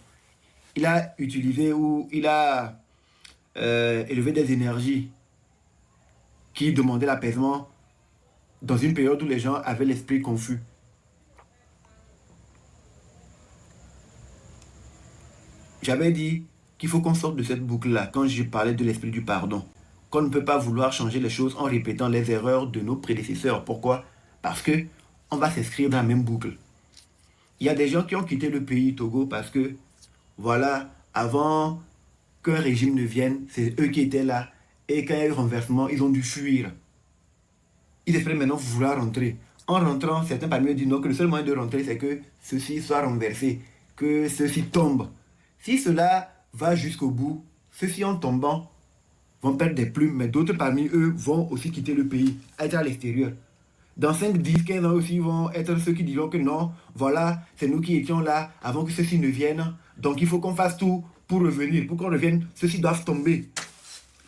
Il a utilisé ou il a élevé des énergies qui demandaient l'apaisement dans une période où les gens avaient l'esprit confus. J'avais dit qu'il faut qu'on sorte de cette boucle-là quand je parlais de l'esprit du pardon. Qu'on ne peut pas vouloir changer les choses en répétant les erreurs de nos prédécesseurs. Pourquoi? Parce que on va s'inscrire dans la même boucle. Il y a des gens qui ont quitté le pays Togo parce que, voilà, avant qu'un régime ne vienne, c'est eux qui étaient là. Et quand il y a eu renversement, ils ont dû fuir. Ils espèrent maintenant vouloir rentrer. En rentrant, certains parmi eux disent non, que le seul moyen de rentrer, c'est que ceux-ci soient renversés, que ceux-ci tombent. Si cela va jusqu'au bout, ceux-ci en tombant vont perdre des plumes, mais d'autres parmi eux vont aussi quitter le pays, être à l'extérieur. Dans 5, 10, 15 ans aussi, vont être ceux qui diront que non, voilà, c'est nous qui étions là avant que ceux-ci ne viennent. Donc il faut qu'on fasse tout pour revenir. Pour qu'on revienne, ceux-ci doivent tomber.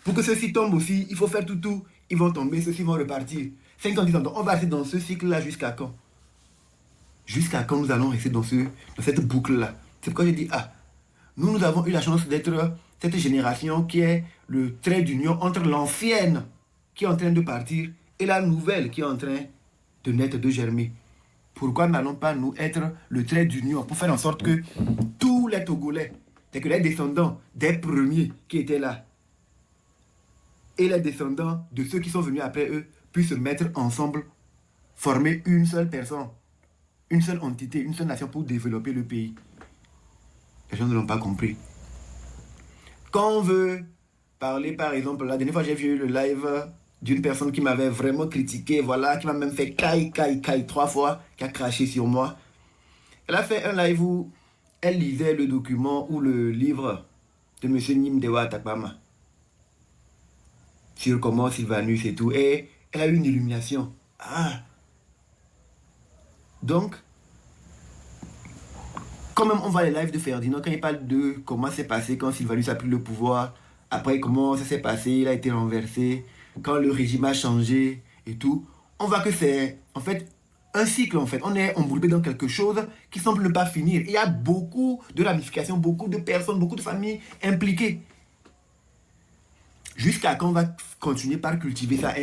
Pour que ceux-ci tombent aussi, il faut faire tout. Ils vont tomber, ceux-ci vont repartir. 5 ans, 10 ans, donc on va rester dans ce cycle-là jusqu'à quand? Jusqu'à quand nous allons rester dans cette boucle-là? C'est pourquoi je dis, nous avons eu la chance d'être cette génération qui est le trait d'union entre l'ancienne qui est en train de partir et la nouvelle qui est en train de naître, de germer. Pourquoi n'allons pas nous être le trait d'union pour faire en sorte que tous les Togolais, c'est que les descendants des premiers qui étaient là et les descendants de ceux qui sont venus après eux puissent se mettre ensemble, former une seule personne, une seule entité, une seule nation pour développer le pays. Les gens ne l'ont pas compris. Quand on veut parler, par exemple, la dernière fois j'ai vu le live d'une personne qui m'avait vraiment critiqué, voilà, qui m'a même fait caille 3 fois, qui a craché sur moi. Elle a fait un live où elle lisait le document ou le livre de M. Nimdewa Takbama sur comment Sylvanus et tout. Et elle a eu une illumination. Ah. Donc, quand même on voit les lives de Ferdinand, quand il parle de comment c'est passé quand Sylvanus a pris le pouvoir, après comment ça s'est passé, il a été renversé, quand le régime a changé et tout, on voit que c'est en fait un cycle en fait. On est embourbé dans quelque chose qui semble ne pas finir. Il y a beaucoup de ramifications, beaucoup de personnes, beaucoup de familles impliquées. Jusqu'à quand on va continuer par cultiver ça.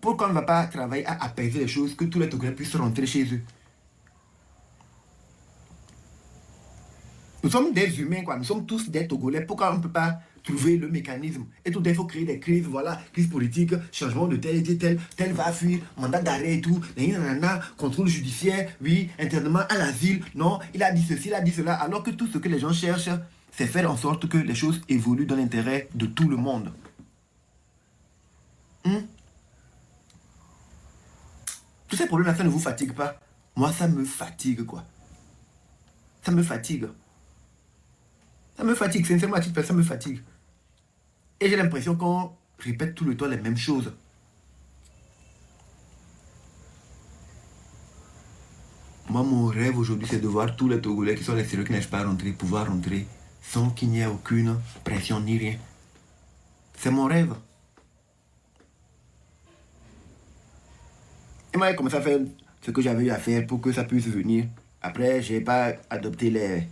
Pourquoi on ne va pas travailler à apaiser les choses, que tous les Togolais puissent rentrer chez eux? Nous sommes des humains, quoi. Nous sommes tous des Togolais. Pourquoi on ne peut pas trouver le mécanisme? Et tout, il faut créer des crises, voilà, crise politique, changement de tel va fuir, mandat d'arrêt et tout, contrôle judiciaire, oui, internement à l'asile, non, il a dit ceci, il a dit cela, alors que tout ce que les gens cherchent, c'est faire en sorte que les choses évoluent dans l'intérêt de tout le monde. Tous ces problèmes-là, ça ne vous fatigue pas? Moi, ça me fatigue, quoi. Ça me fatigue. Ça me fatigue, sincèrement, à titre personnel, ça me fatigue. Et j'ai l'impression qu'on répète tout le temps les mêmes choses. Moi, mon rêve aujourd'hui, c'est de voir tous les Togolais qui sont à l'extérieur, qui n'arrivent pas à rentrer, pouvoir rentrer sans qu'il n'y ait aucune pression ni rien. C'est mon rêve. Et moi, j'ai commencé à faire ce que j'avais eu à faire pour que ça puisse venir. Après, je n'ai pas adopté les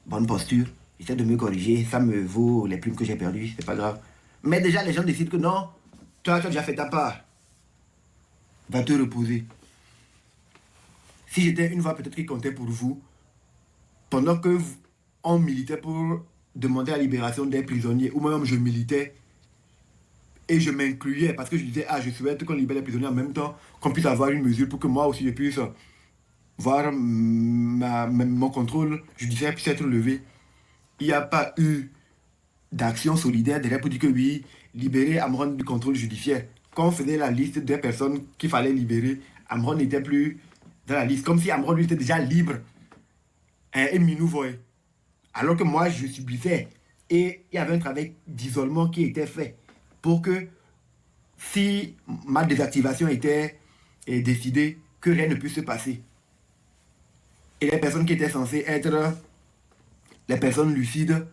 bonnes postures. J'essaie de me corriger. Ça me vaut les plumes que j'ai perdues. C'est pas grave. Mais déjà, les gens décident que non, toi, tu as déjà fait ta part. Va te reposer. Si j'étais une voix peut-être qui comptait pour vous, pendant que on militait pour demander la libération des prisonniers, ou même je militais, et je m'incluais parce que je disais, je souhaite qu'on libère les prisonniers en même temps, qu'on puisse avoir une mesure pour que moi aussi je puisse voir mon contrôle judiciaire puisse être levé. Il n'y a pas eu d'action solidaire derrière pour dire que oui, libérer Amron du contrôle judiciaire. Quand on faisait la liste des personnes qu'il fallait libérer, Amron n'était plus dans la liste, comme si Amron lui était déjà libre. Et Minou voyait. Alors que moi, je subissais. Et il y avait un travail d'isolement qui était fait pour que si ma désactivation était décidée, que rien ne puisse se passer. Et les personnes qui étaient censées être les personnes lucides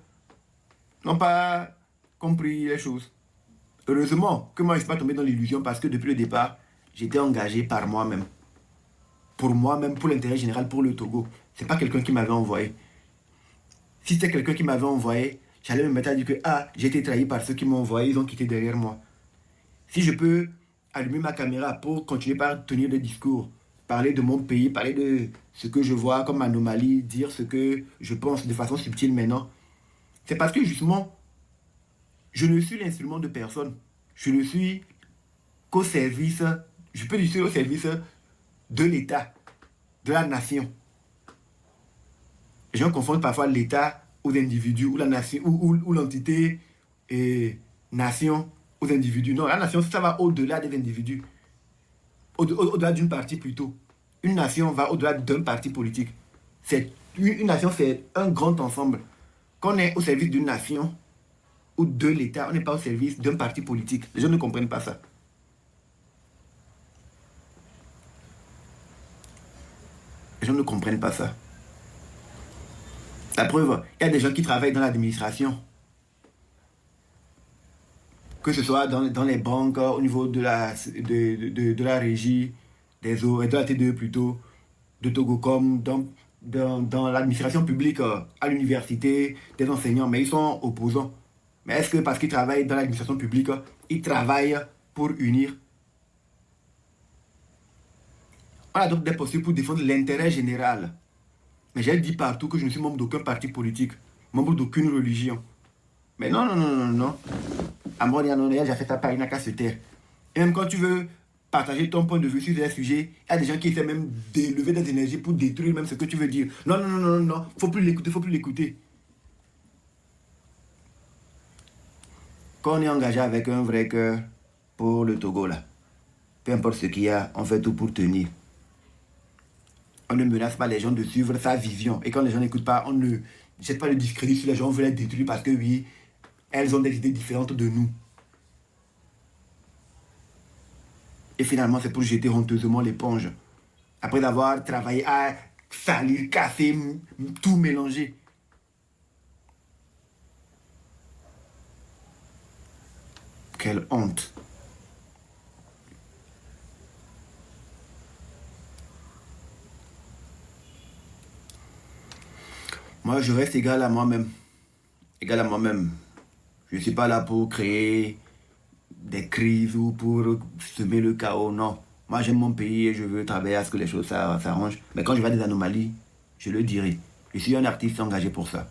n'ont pas compris les choses. Heureusement que moi, je ne suis pas tombé dans l'illusion parce que depuis le départ, j'étais engagé par moi-même. Pour moi-même, pour l'intérêt général, pour le Togo. Ce n'est pas quelqu'un qui m'avait envoyé. Si c'était quelqu'un qui m'avait envoyé, j'allais me mettre à dire que j'ai été trahi par ceux qui m'ont envoyé, ils ont quitté derrière moi. Si je peux allumer ma caméra pour continuer par tenir des discours, parler de mon pays, parler de ce que je vois comme anomalie, dire ce que je pense de façon subtile maintenant, c'est parce que justement, je ne suis l'instrument de personne. Je ne suis qu'au service, je peux dire au service de l'État, de la nation. Les gens confondent parfois l'État aux individus, ou la nation, ou l'entité et nation aux individus. Non, la nation, ça va au-delà des individus. Au-delà d'une partie plutôt. Une nation va au-delà d'un parti politique. Une nation, c'est un grand ensemble. Quand on est au service d'une nation ou de l'État, on n'est pas au service d'un parti politique. Les gens ne comprennent pas ça. Les gens ne comprennent pas ça. La preuve, il y a des gens qui travaillent dans l'administration. Que ce soit dans les banques, au niveau de la régie, des eaux, et de la T2 plutôt, de Togocom, dans l'administration publique, à l'université, des enseignants, mais ils sont opposants. Mais est-ce que parce qu'ils travaillent dans l'administration publique, ils travaillent pour unir? On adopte des postures pour défendre l'intérêt général. Mais j'ai dit partout que je ne suis membre d'aucun parti politique, membre d'aucune religion. Mais non. Amron Yanonéa, j'ai fait ta part, il n'a qu'à se taire. Et même quand tu veux partager ton point de vue sur des sujets, il y a des gens qui essaient même d'élever des énergies pour détruire même ce que tu veux dire. Non. Faut plus l'écouter. Quand on est engagé avec un vrai cœur pour le Togo, là, peu importe ce qu'il y a, on fait tout pour tenir. On ne menace pas les gens de suivre sa vision. Et quand les gens n'écoutent pas, on ne jette pas le discrédit sur les gens, on veut les détruire parce que oui, elles ont des idées différentes de nous. Et finalement, c'est pour jeter honteusement l'éponge. Après avoir travaillé à salir, casser, tout mélanger. Quelle honte. Moi, je reste égal à moi-même. Égal à moi-même. Je ne suis pas là pour créer des crises ou pour semer le chaos, non. Moi, j'aime mon pays et je veux travailler à ce que les choses s'arrangent. Mais quand je vois des anomalies, je le dirai. Je suis un artiste engagé pour ça.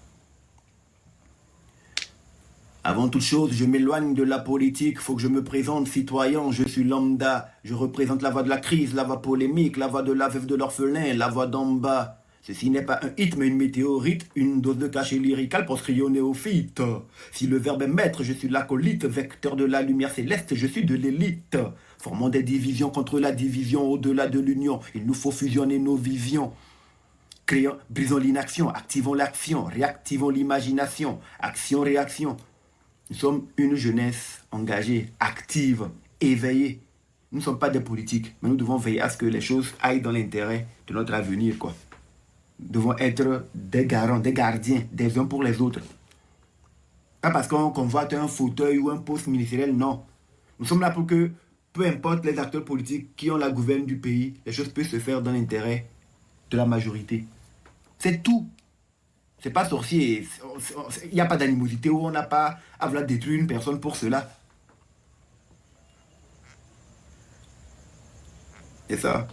Avant toute chose, je m'éloigne de la politique. Faut que je me présente citoyen. Je suis lambda. Je représente la voix de la crise, la voix polémique, la voix de la veuve de l'orphelin, la voix d'en bas. Ceci n'est pas un hit, mais une météorite, une dose de cachet lyrical pour se au néophyte. Si le verbe est maître, je suis l'acolyte, vecteur de la lumière céleste, je suis de l'élite. Formons des divisions contre la division au-delà de l'union. Il nous faut fusionner nos visions. Brisons l'inaction, activons l'action, réactivons l'imagination. Action, réaction. Nous sommes une jeunesse engagée, active, éveillée. Nous ne sommes pas des politiques, mais nous devons veiller à ce que les choses aillent dans l'intérêt de notre avenir, quoi. Nous devons être des garants, des gardiens, des uns pour les autres. Pas parce qu'on convoite un fauteuil ou un poste ministériel, non. Nous sommes là pour que, peu importe les acteurs politiques qui ont la gouverne du pays, les choses peuvent se faire dans l'intérêt de la majorité. C'est tout. C'est pas sorcier. Il n'y a pas d'animosité où on n'a pas à vouloir détruire une personne pour cela. C'est ça.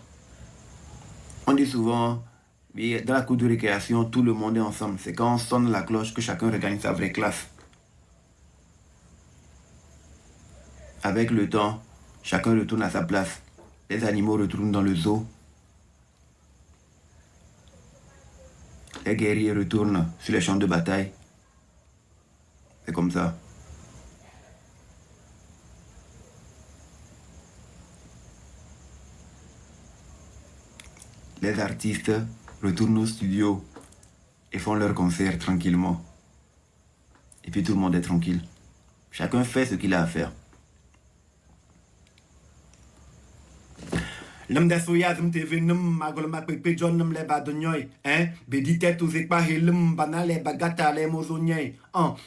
On dit souvent, dans la cour de récréation, tout le monde est ensemble. C'est quand on sonne la cloche que chacun regagne sa vraie classe. Avec le temps, chacun retourne à sa place. Les animaux retournent dans le zoo. Les guerriers retournent sur les champs de bataille. C'est comme ça. Les artistes retournent au studio et font leur concert tranquillement. Et puis tout le monde est tranquille. Chacun fait ce qu'il a à faire. L'homme des soyazm TV num magol makpe John num le badonyoy hein bedite tu zekpa helum banale bagata le mozonyay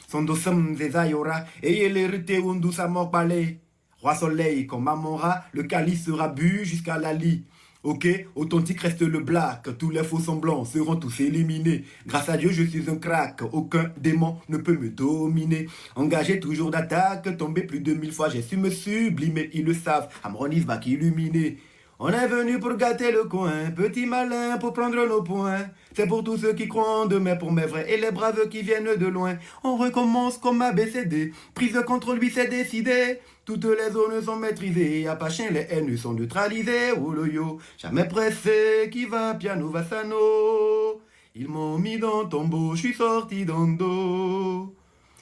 son dosum zezayora et les rete undu sa mokbale roi soleil comme Amora le calice sera bu jusqu'à la lit. Ok, authentique reste le black, tous les faux semblants seront tous éliminés. Grâce à Dieu, je suis un crack, aucun démon ne peut me dominer. Engagé toujours d'attaque, tombé plus de 1000 fois, j'ai su me sublimer, ils le savent, Amronis va qu'illuminer. On est venu pour gâter le coin, petit malin pour prendre nos points. C'est pour tous ceux qui croient en demain, pour mes vrais et les braves qui viennent de loin. On recommence comme ABCD, prise de contrôle, lui c'est décidé. Toutes les zones sont maîtrisées, y'a pas chien, les haines sont neutralisées. Oh le yo, jamais pressé, qui va piano va sano. Ils m'ont mis dans le tombeau, je suis sorti d'ando.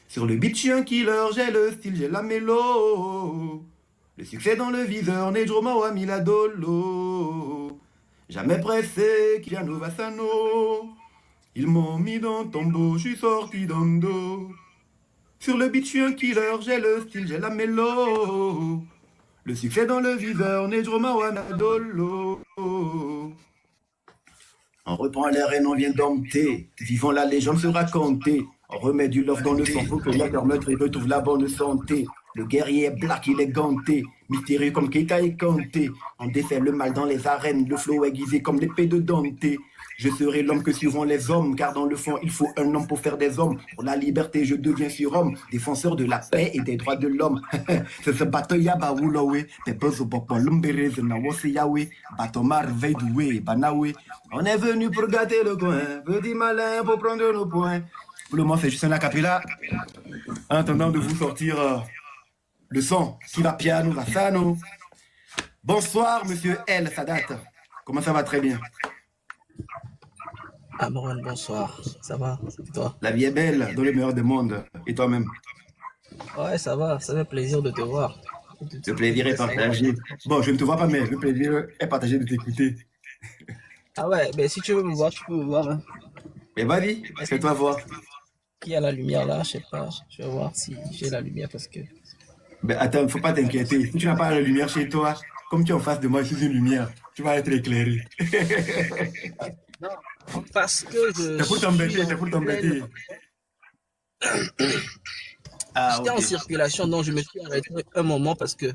Sur le beat, je suis un killer, j'ai le style, j'ai la mélo. Le succès dans le viseur, Nedroma ou Amiladolo. Jamais pressé, Kyliano Vassano. Ils m'ont mis dans le tombeau, je suis sorti d'ando. Sur le beat, je suis un killer, j'ai le style, j'ai la mélo. Le succès dans le viseur, Nedroma ou Amiladolo. On reprend l'air et on vient dompter. Vivant la légende se raconter. On remet du love dans le sang pour que leur meurtre et retrouve la bonne santé. Le guerrier est black, il est ganté, mystérieux comme Keita et Kanté. On défait le mal dans les arènes, le flow aiguisé comme l'épée de Dante. Je serai l'homme que suivront les hommes, car dans le fond, il faut un homme pour faire des hommes. Pour la liberté, je deviens surhomme, défenseur de la paix et des droits de l'homme. C'est ce bateau yaba wulowe, pepezo popo lumbereze na wose yawe, batomar veidoué, banawe. On est venu pour gâter le coin, petit malin pour prendre nos points. Pour le moment, c'est juste un acapella. En attendant de vous sortir le son qui va piano, va sano. Bonsoir, monsieur El Sadat. Comment ça va? Très bien. Amron, bonsoir. Ça va? Et toi? La vie est belle, dans le meilleur des mondes. Et toi-même? Ouais, ça va. Ça fait plaisir de te voir. Le plaisir est partagé. Bon, je ne te vois pas, mais le plaisir est partagé de t'écouter. Ah ouais, mais si tu veux me voir, tu peux me voir. Hein. Mais vas-y, fais-toi voir. Qui a la lumière là? Je sais pas. Je vais voir si j'ai la lumière parce que. Ben attends, faut pas t'inquiéter. Si tu n'as pas la lumière chez toi, comme tu es en face de moi, je suis une lumière. Tu vas être éclairé. Non, parce que je C'est pour suis t'embêter, en c'est pour pleine. t'embêter. Ah, J'étais ok. en circulation, donc je me suis arrêté un moment parce que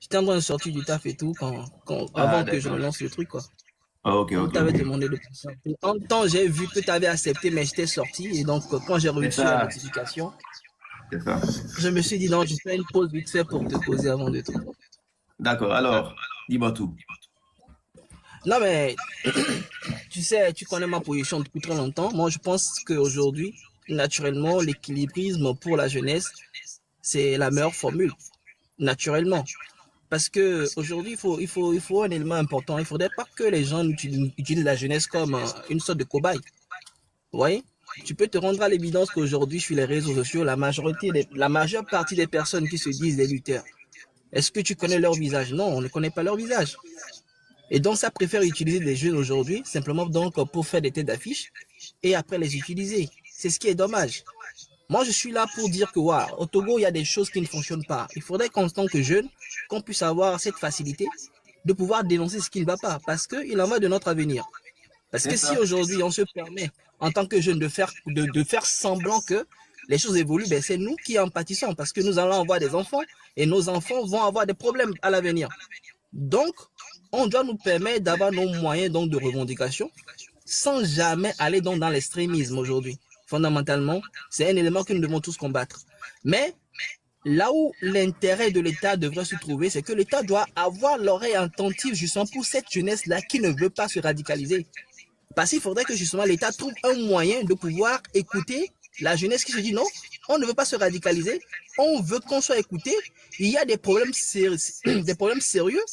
j'étais en train de sortir du taf et tout Ah, avant que je ne d'accord. lance le truc, quoi. Ok, Donc, ok, tu avais ok. demandé de passer un peu. En même temps, j'ai vu que tu avais accepté, mais j'étais sorti. Et donc, quand j'ai C'est reçu la ça, notification, c'est ça. je me suis dit, non, je fais une pause vite fait pour te poser avant de tout. D'accord, alors, dis-moi tout. Non, mais tu sais, tu connais ma position depuis très longtemps. Moi, je pense qu'aujourd'hui, naturellement, l'équilibrisme pour la jeunesse, c'est la meilleure formule. Naturellement. Parce que aujourd'hui, il faut un élément important. Il ne faudrait pas que les gens utilisent la jeunesse comme une sorte de cobaye. Vous voyez? Tu peux te rendre à l'évidence qu'aujourd'hui, sur les réseaux sociaux, la majeure partie des personnes qui se disent des lutteurs, est-ce que tu connais leur visage? Non, on ne connaît pas leur visage. Et donc, ça préfère utiliser des jeunes aujourd'hui, simplement donc pour faire des têtes d'affiche et après les utiliser. C'est ce qui est dommage. Moi, je suis là pour dire que, waouh, au Togo, il y a des choses qui ne fonctionnent pas. Il faudrait qu'en tant que jeune, qu'on puisse avoir cette facilité de pouvoir dénoncer ce qui ne va pas, parce qu'il en va de notre avenir. Parce C'est que si ça. aujourd'hui on se permet, en tant que jeune, de faire semblant que les choses évoluent, ben c'est nous qui en pâtissons, parce que nous allons avoir des enfants et nos enfants vont avoir des problèmes à l'avenir. Donc, on doit nous permettre d'avoir nos moyens donc, de revendication sans jamais aller donc, dans l'extrémisme aujourd'hui. Fondamentalement, c'est un élément que nous devons tous combattre. Mais là où l'intérêt de l'État devrait se trouver, c'est que l'État doit avoir l'oreille attentive justement pour cette jeunesse-là qui ne veut pas se radicaliser. Parce qu'il faudrait que justement l'État trouve un moyen de pouvoir écouter la jeunesse qui se dit non, on ne veut pas se radicaliser, on veut qu'on soit écouté. Il y a des problèmes, des problèmes sérieux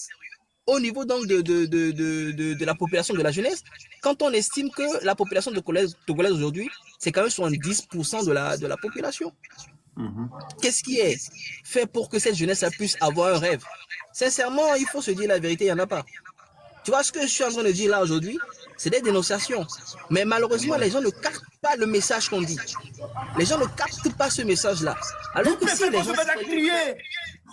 au niveau donc de la population de la jeunesse. Quand on estime que la population togolaise aujourd'hui, c'est quand même 70% de la population. Mhm. Qu'est-ce qui est fait pour que cette jeunesse puisse avoir un rêve? Sincèrement, il faut se dire la vérité, il n'y en a pas. Tu vois ce que je suis en train de dire là aujourd'hui? C'est des dénonciations. Mais malheureusement, les gens ne captent pas le message qu'on dit. Les gens ne captent pas ce message-là. Alors Toutes que les si filles les vont se gens... mettre à crier.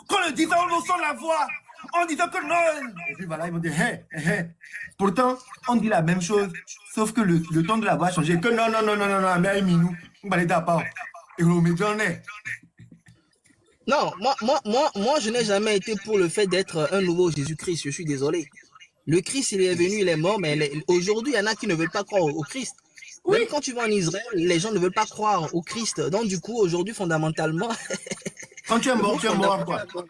Qu'on le disant en haussant la voix, en disant que non. Et puis voilà, ils vont dire, hé, hé, hé. Pourtant, on dit la même chose, sauf que le ton de la voix a changé. Que non, non, non, non, non, non, mais nous, on va aller d'abord. Et on met dans le Non, moi, je n'ai jamais été pour le fait d'être un nouveau Jésus-Christ. Je suis désolé. Le Christ, il est venu, il est mort, mais aujourd'hui, il y en a qui ne veulent pas croire au Christ. Oui, Même quand tu vas en Israël, les gens ne veulent pas croire au Christ. Donc, du coup, aujourd'hui, fondamentalement, quand tu es le mort, mot tu es mort, quoi. fondamental.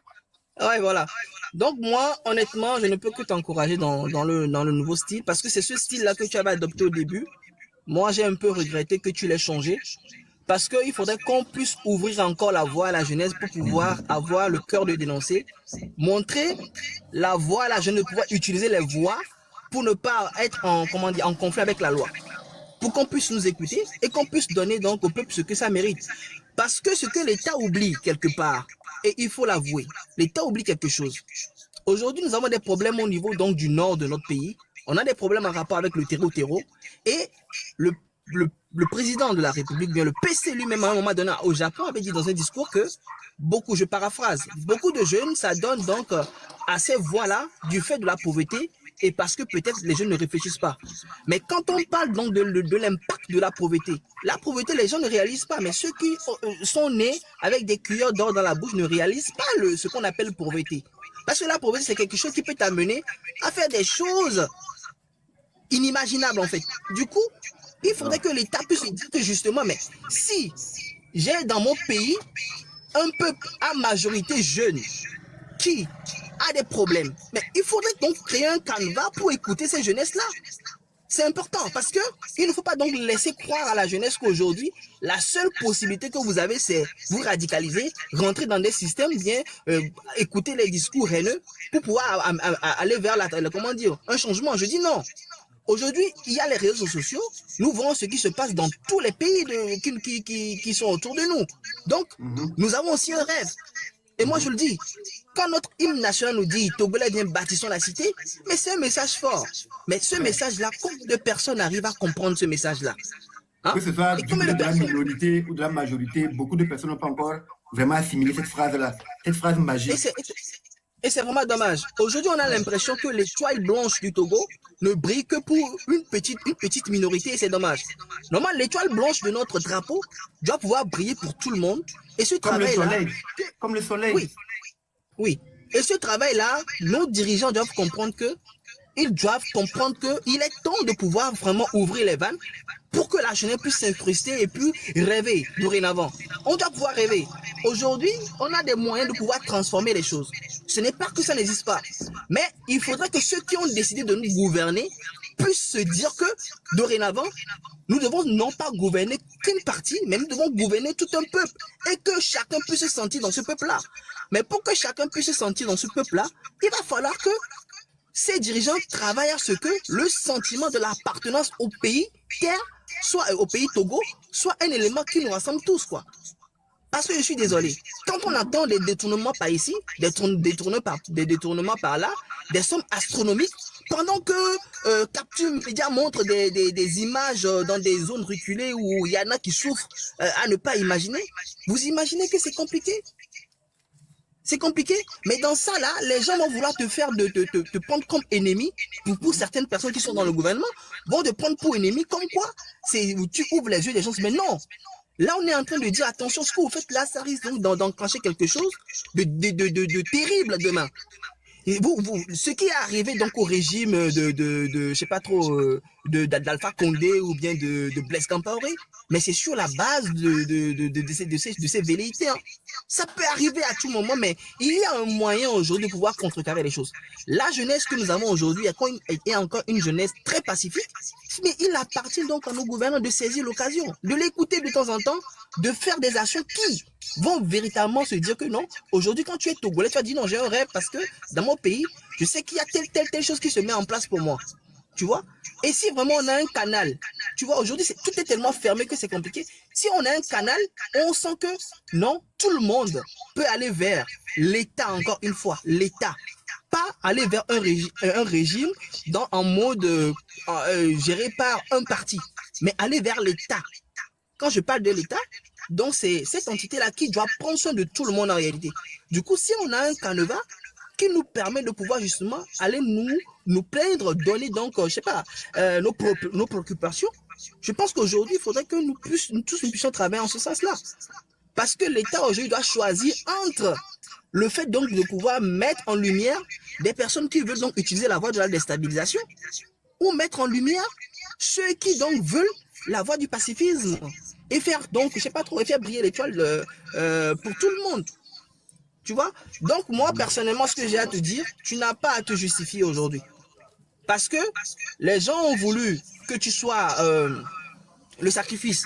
Ouais, voilà. Donc, moi, honnêtement, je ne peux que t'encourager dans le nouveau style parce que c'est ce style-là que tu avais adopté au début. Moi, j'ai un peu regretté que tu l'aies changé parce qu'il faudrait qu'on puisse ouvrir encore la voie à la jeunesse pour pouvoir avoir le cœur de dénoncer, montrer la voie à la jeunesse, de pouvoir utiliser les voix pour ne pas être en, comment dire, en conflit avec la loi. Pour qu'on puisse nous écouter et qu'on puisse donner donc au peuple ce que ça mérite. Parce que ce que l'État oublie quelque part, et il faut l'avouer, l'État oublie quelque chose. Aujourd'hui, nous avons des problèmes au niveau donc du nord de notre pays. On a des problèmes en rapport avec le terreau et le, le président de la République, bien le PC lui-même à un moment donné au Japon avait dit dans un discours que beaucoup, je paraphrase, beaucoup de jeunes s'adonnent donc à ces voies-là du fait de la pauvreté et parce que peut-être les jeunes ne réfléchissent pas. Mais quand on parle donc de l'impact de la pauvreté, les gens ne réalisent pas. Mais ceux qui sont nés avec des cuillères d'or dans la bouche ne réalisent pas ce qu'on appelle pauvreté. Parce que la pauvreté, c'est quelque chose qui peut t'amener à faire des choses inimaginables en fait. Du coup, il faudrait que l'État puisse dire que justement, mais si j'ai dans mon pays un peuple à majorité jeune qui a des problèmes, mais il faudrait donc créer un canevas pour écouter ces jeunesses-là. C'est important parce que il ne faut pas donc laisser croire à la jeunesse qu'aujourd'hui, la seule possibilité que vous avez, c'est vous radicaliser, rentrer dans des systèmes, bien écouter les discours haineux pour pouvoir aller vers comment dire, un changement. Je dis non. Aujourd'hui, il y a les réseaux sociaux. Nous voyons ce qui se passe dans tous les pays qui sont autour de nous. Donc, nous avons aussi un rêve. Et moi, je le dis, quand notre hymne national nous dit Togolais, bien bâtissons la cité, mais c'est un message fort. Mais ce message-là, combien de personnes arrivent à comprendre ce message-là? Hein? Que ce soit Et du combien côté de de la personnes? minorité ou de la majorité, beaucoup de personnes n'ont pas encore vraiment assimilé cette phrase-là, cette phrase Et magique. c'est vraiment dommage. Aujourd'hui, on a l'impression que l'étoile blanche du Togo ne brille que pour une petite minorité et c'est dommage. Normalement, l'étoile blanche de notre drapeau doit pouvoir briller pour tout le monde. Et ce Comme le travail-là, soleil, comme le soleil. oui, oui. Et ce travail-là, nos dirigeants doivent comprendre que ils doivent comprendre qu'il est temps de pouvoir vraiment ouvrir les vannes pour que la jeunesse puisse s'incruster et puis rêver dorénavant. On doit pouvoir rêver. Aujourd'hui, on a des moyens de pouvoir transformer les choses. Ce n'est pas que ça n'existe pas. Mais il faudrait que ceux qui ont décidé de nous gouverner puissent se dire que dorénavant, nous devons non pas gouverner qu'une partie, mais nous devons gouverner tout un peuple et que chacun puisse se sentir dans ce peuple-là. Mais pour que chacun puisse se sentir dans ce peuple-là, il va falloir que ces dirigeants travaillent à ce que le sentiment de l'appartenance au pays terre, soit au pays Togo, soit un élément qui nous rassemble tous, quoi. Parce que je suis désolé, quand on entend des détournements par ici, des détournements par là, des sommes astronomiques, pendant que Capture Média montre des images dans des zones reculées où il y en a qui souffrent à ne pas imaginer, vous imaginez que c'est compliqué? C'est compliqué, mais dans ça là, les gens vont vouloir te faire te prendre comme ennemi. Pour certaines personnes qui sont dans le gouvernement, vont te prendre pour ennemi. Comme quoi, c'est où tu ouvres les yeux des gens. Mais non, là on est en train de dire attention, ce que vous faites là, ça risque donc d'enclencher quelque chose de terrible demain. Et ce qui est arrivé donc au régime je sais pas trop, d'Alpha Condé ou bien de Blaise Compaoré, mais c'est sur la base de ces velléités. Hein. Ça peut arriver à tout moment, mais il y a un moyen aujourd'hui de pouvoir contrecarrer les choses. La jeunesse que nous avons aujourd'hui est encore une jeunesse très pacifique, mais il appartient donc à nos gouvernants de saisir l'occasion, de l'écouter de temps en temps, de faire des actions qui vont véritablement se dire que non, aujourd'hui quand tu es Togolais, tu vas dire non, j'ai un rêve parce que dans mon pays, je sais qu'il y a telle chose qui se met en place pour moi. Tu vois? Et si vraiment on a un canal, tu vois, aujourd'hui tout est tellement fermé que c'est compliqué. Si on a un canal, on sent que non, tout le monde peut aller vers l'État, encore une fois, l'État. Pas aller vers un régime en mode géré par un parti, mais aller vers l'État. Quand je parle de l'État, donc c'est cette entité-là qui doit prendre soin de tout le monde en réalité. Du coup, si on a un canevas qui nous permet de pouvoir justement aller nous plaindre, donner donc, je sais pas, nos préoccupations, je pense qu'aujourd'hui, il faudrait que nous tous puissions travailler en ce sens-là. Parce que l'État aujourd'hui doit choisir entre le fait donc de pouvoir mettre en lumière des personnes qui veulent donc utiliser la voie de la déstabilisation ou mettre en lumière ceux qui donc veulent la voie du pacifisme et faire donc, je sais pas trop, et faire briller l'étoile pour tout le monde. Tu vois? Donc moi, personnellement, ce que j'ai à te dire, tu n'as pas à te justifier aujourd'hui. Parce que les gens ont voulu que tu sois le sacrifice.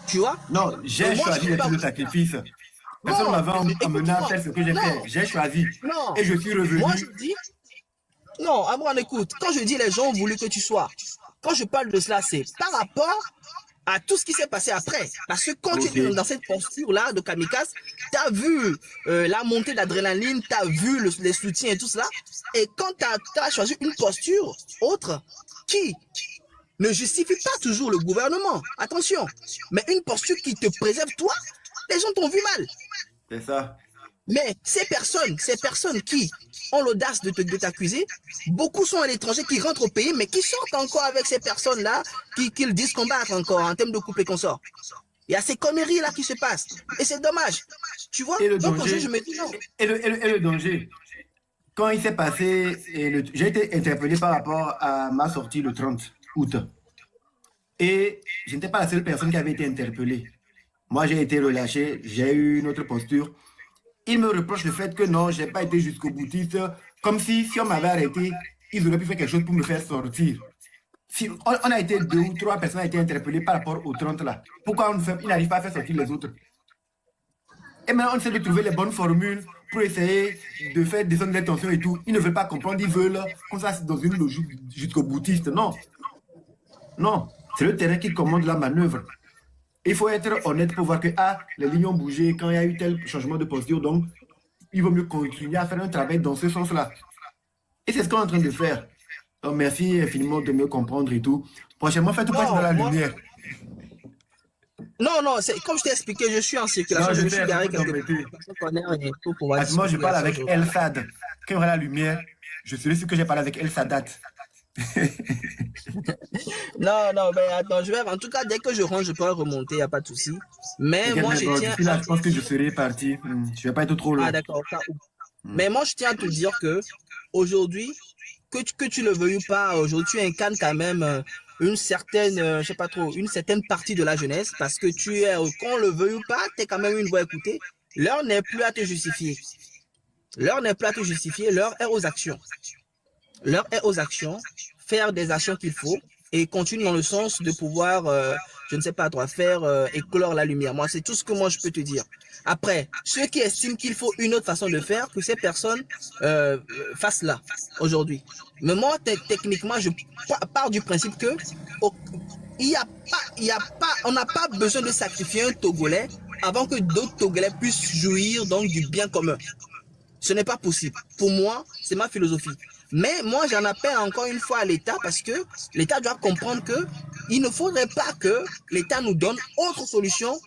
Tu vois? Non, j'ai choisi d'être le sacrifice. Personne ne m'avait amené à faire ce que j'ai fait. J'ai choisi. Non. Et je suis revenu. Moi, je dis, non, Amran, écoute, quand je dis les gens ont voulu que tu sois, quand je parle de cela, c'est par rapport à tout ce qui s'est passé après. Parce que quand tu es dans cette posture-là de kamikaze, tu as vu la montée d'adrénaline, tu as vu les soutiens et tout cela. Et quand tu as choisi une posture autre qui ne justifie pas toujours le gouvernement, attention, mais une posture qui te préserve toi, les gens t'ont vu mal. C'est ça. Mais ces personnes qui ont l'audace de t'accuser, beaucoup sont à l'étranger qui rentrent au pays, mais qui sortent encore avec ces personnes-là, qu'ils disent combattre encore en termes de coupe et consort. Il y a ces conneries-là qui se passent. Et c'est dommage. Tu vois? Et le donc danger, je me dis non. Et le danger. Quand il s'est passé, j'ai été interpellé par rapport à ma sortie le 30 août. Et je n'étais pas la seule personne qui avait été interpellée. Moi, j'ai été relâché, j'ai eu une autre posture. Il me reproche le fait que non, je n'ai pas été jusqu'au boutiste. Comme si on m'avait arrêté, ils auraient pu faire quelque chose pour me faire sortir. Si on a été 2 ou 3 personnes ont été interpellées par rapport aux 30 là. Pourquoi ils n'arrivent pas à faire sortir les autres? Et maintenant, on essaie de trouver les bonnes formules pour essayer de faire descendre les tensions et tout. Ils ne veulent pas comprendre, ils veulent comme ça, c'est dans une logique jusqu'au boutiste. Non. Non, c'est le terrain qui commande la manœuvre. Il faut être honnête pour voir que les lignes ont bougé quand il y a eu tel changement de posture, donc il vaut mieux continuer à faire un travail dans ce sens-là. Et c'est ce qu'on est en train de faire. Donc merci infiniment de me comprendre et tout. Prochainement, faites tout passer dans la lumière. Non, non, c'est comme je t'ai expliqué, je suis en Non, circulation, je je me suis sais, je garé peux quelque part. t'embêter. Personne connaît rien pour pouvoir Moi, je discuter parle à ça avec aujourd'hui. El Sad. Quand il y aura la lumière, je serai sûr que j'ai parlé avec El Sadat. Non, non, mais attends, en tout cas, dès que je rentre, je pourrai remonter, il n'y a pas de souci. Mais T'inquiète, moi, mais je bon, tiens d'ici à là, je dire, pense que je serai parti. Je vais pas être trop ah long. d'accord, au cas où. Hmm. Mais moi, je tiens à te dire que aujourd'hui, que tu le veuilles ou pas, aujourd'hui, tu incarnes quand même une certaine, je sais pas trop, une certaine partie de la jeunesse, parce que tu es, qu'on le veuille ou pas, tu es quand même une voix écoutée. L'heure n'est plus à te justifier. L'heure n'est plus à te justifier, l'heure est aux actions. L'heure est aux actions, faire des actions qu'il faut et continuer dans le sens de pouvoir, je ne sais pas toi, faire éclore la lumière. Moi, c'est tout ce que moi je peux te dire. Après, ceux qui estiment qu'il faut une autre façon de faire, que ces personnes fassent là aujourd'hui. Mais moi, techniquement, je pars du principe que on n'a pas besoin de sacrifier un Togolais avant que d'autres Togolais puissent jouir donc du bien commun. Ce n'est pas possible. Pour moi, c'est ma philosophie. Mais moi, j'en appelle encore une fois à l'État parce que l'État doit comprendre que il ne faudrait pas que l'État nous donne autre solution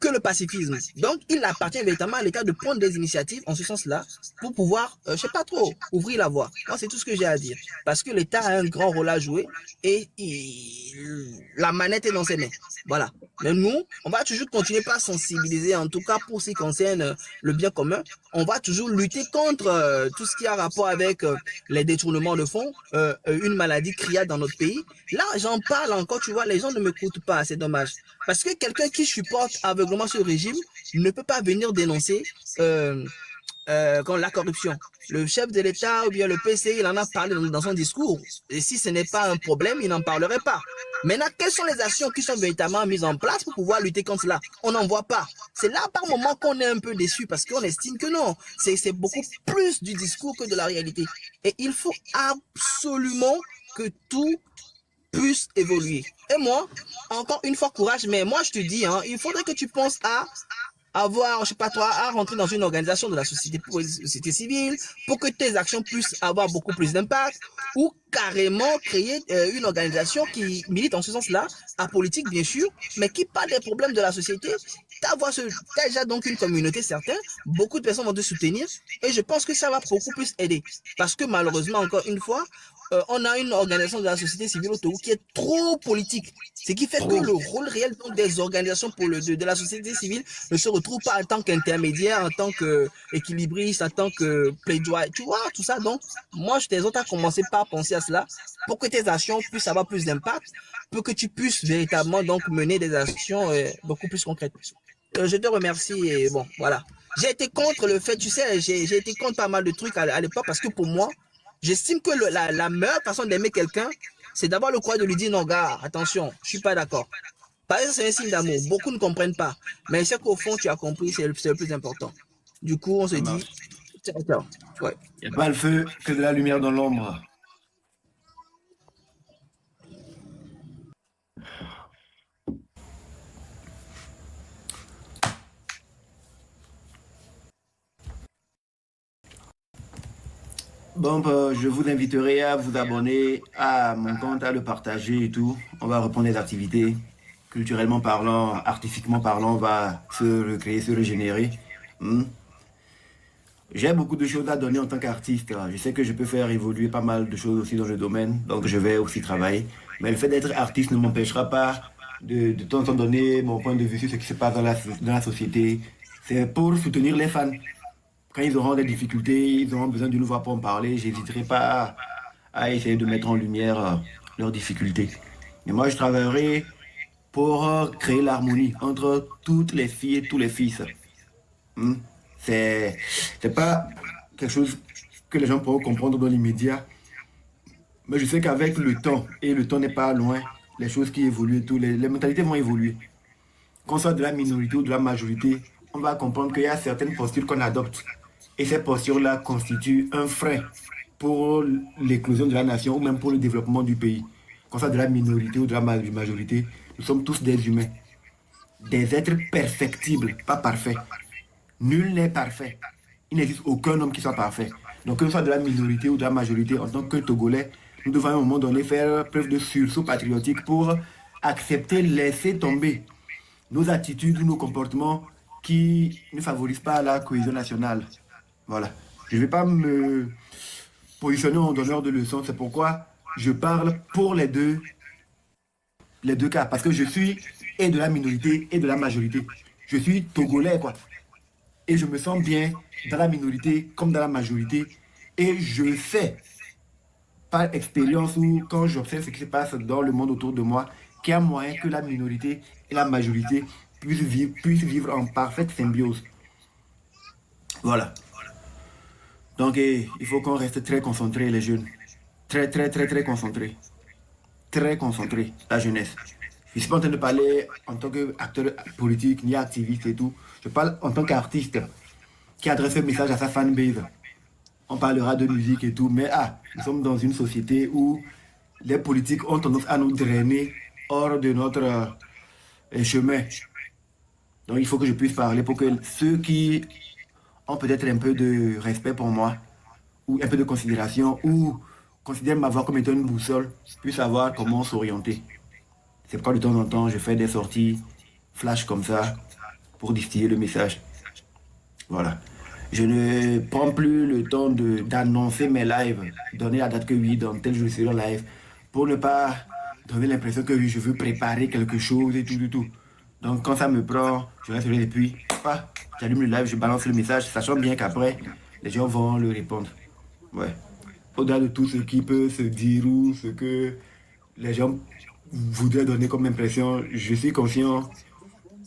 que le pacifisme. Donc, il appartient véritablement à l'État de prendre des initiatives en ce sens-là pour pouvoir, je sais pas trop, ouvrir la voie. Moi, c'est tout ce que j'ai à dire. Parce que l'État a un grand rôle à jouer et la manette est dans ses mains. Voilà. Mais nous, on va toujours continuer par sensibiliser, en tout cas pour ce qui concerne le bien commun. On va toujours lutter contre tout ce qui a rapport avec les détournements de fonds, une maladie criarde dans notre pays. Là, j'en parle encore, tu vois, les gens ne m'écoutent pas, c'est dommage. Parce que quelqu'un qui supporte aveuglement ce régime ne peut pas venir dénoncer la corruption. Le chef de l'État ou bien le PCI, il en a parlé dans son discours. Et si ce n'est pas un problème, il n'en parlerait pas. Maintenant, quelles sont les actions qui sont véritablement mises en place pour pouvoir lutter contre cela? On n'en voit pas. C'est là par moment qu'on est un peu déçu parce qu'on estime que non, c'est beaucoup plus du discours que de la réalité. Et il faut absolument que tout puisse évoluer. Et moi, encore une fois, courage, mais moi je te dis, hein, il faudrait que tu penses à avoir, je sais pas toi, à rentrer dans une organisation de la société civile pour que tes actions puissent avoir beaucoup plus d'impact ou carrément créer une organisation qui milite en ce sens-là, apolitique bien sûr, mais qui parle des problèmes de la société. T'as déjà donc une communauté certaine, beaucoup de personnes vont te soutenir et je pense que ça va beaucoup plus aider. Parce que malheureusement, encore une fois, on a une organisation de la société civile au Togo qui est trop politique. Ce qui fait que Trop. le rôle réel donc, des organisations de la société civile ne se retrouve pas en tant qu'intermédiaire, en tant qu'équilibriste, en tant que plaidoyer. Tu vois, tout ça. Donc, moi, je t'exhorte à commencer par penser à cela pour que tes actions puissent avoir plus d'impact, pour que tu puisses véritablement donc mener des actions beaucoup plus concrètes. Je te remercie et bon, voilà. J'ai été contre le fait, tu sais, j'ai été contre pas mal de trucs à l'époque parce que pour moi, j'estime que la meilleure façon d'aimer quelqu'un, c'est d'avoir le courage de lui dire non, gars, attention, je suis pas d'accord. Par exemple, c'est un signe d'amour. Beaucoup ne comprennent pas. Mais c'est qu'au fond, tu as compris, c'est le plus important. Du coup, on se Ça dit, marche. ciao, ciao. Ouais. Il n'y a pas le feu que de la lumière dans l'ombre. Bon, bah, je vous inviterai à vous abonner à mon compte, à le partager et tout. On va reprendre les activités. Culturellement parlant, artistiquement parlant, on va se recréer, se régénérer. Hmm. J'ai beaucoup de choses à donner en tant qu'artiste. Je sais que je peux faire évoluer pas mal de choses aussi dans le domaine, donc je vais aussi travailler. Mais le fait d'être artiste ne m'empêchera pas de temps en donner mon point de vue sur ce qui se passe dans la société. C'est pour soutenir les fans. Quand ils auront des difficultés, ils auront besoin d'une voix pour en parler, j'hésiterai pas à essayer de mettre en lumière leurs difficultés. Mais moi, je travaillerai pour créer l'harmonie entre toutes les filles et tous les fils. Hmm. C'est, c'est pas quelque chose que les gens pourront comprendre dans l'immédiat, mais je sais qu'avec le temps, et le temps n'est pas loin, les choses qui évoluent, les mentalités vont évoluer. Qu'on soit de la minorité ou de la majorité, on va comprendre qu'il y a certaines postures qu'on adopte. Et ces postures-là constituent un frein pour l'éclosion de la nation ou même pour le développement du pays. Qu'on soit de la minorité ou de la majorité, nous sommes tous des humains. Des êtres perfectibles, pas parfaits. Nul n'est parfait. Il n'existe aucun homme qui soit parfait. Donc, que ce soit de la minorité ou de la majorité, en tant que Togolais, nous devons à un moment donné faire preuve de sursaut patriotique pour accepter, laisser tomber nos attitudes ou nos comportements qui ne favorisent pas la cohésion nationale. Voilà. Je ne vais pas me positionner en donneur de leçons, c'est pourquoi je parle pour les deux cas, parce que je suis et de la minorité et de la majorité. Je suis togolais, quoi. Et je me sens bien dans la minorité comme dans la majorité. Et je sais, par expérience ou quand j'observe ce qui se passe dans le monde autour de moi, qu'il y a moyen que la minorité et la majorité puissent vivre en parfaite symbiose. Voilà. Donc, il faut qu'on reste très concentrés, les jeunes. Très, très, très, très concentrés. Très concentrés, la jeunesse. Je ne suis pas en train de parler en tant qu'acteur politique ni activiste et tout. Je parle en tant qu'artiste qui adresse un message à sa fanbase. On parlera de musique et tout, mais nous sommes dans une société où les politiques ont tendance à nous drainer hors de notre chemin. Donc il faut que je puisse parler pour que ceux qui ont peut-être un peu de respect pour moi, ou un peu de considération, ou considèrent m'avoir comme étant une boussole, puissent savoir comment s'orienter. C'est pourquoi de temps en temps, je fais des sorties flash comme ça pour distiller le message. Voilà. Je ne prends plus le temps d'annoncer mes lives, donner la date que oui, dans tel jour je serai en live, pour ne pas donner l'impression que oui, je veux préparer quelque chose et tout, tout, tout. Donc quand ça me prend, je reste là et puis, j'allume le live, je balance le message, sachant bien qu'après, les gens vont le répondre. Ouais. Au-delà de tout ce qui peut se dire ou ce que les gens voudraient donner comme impression, je suis conscient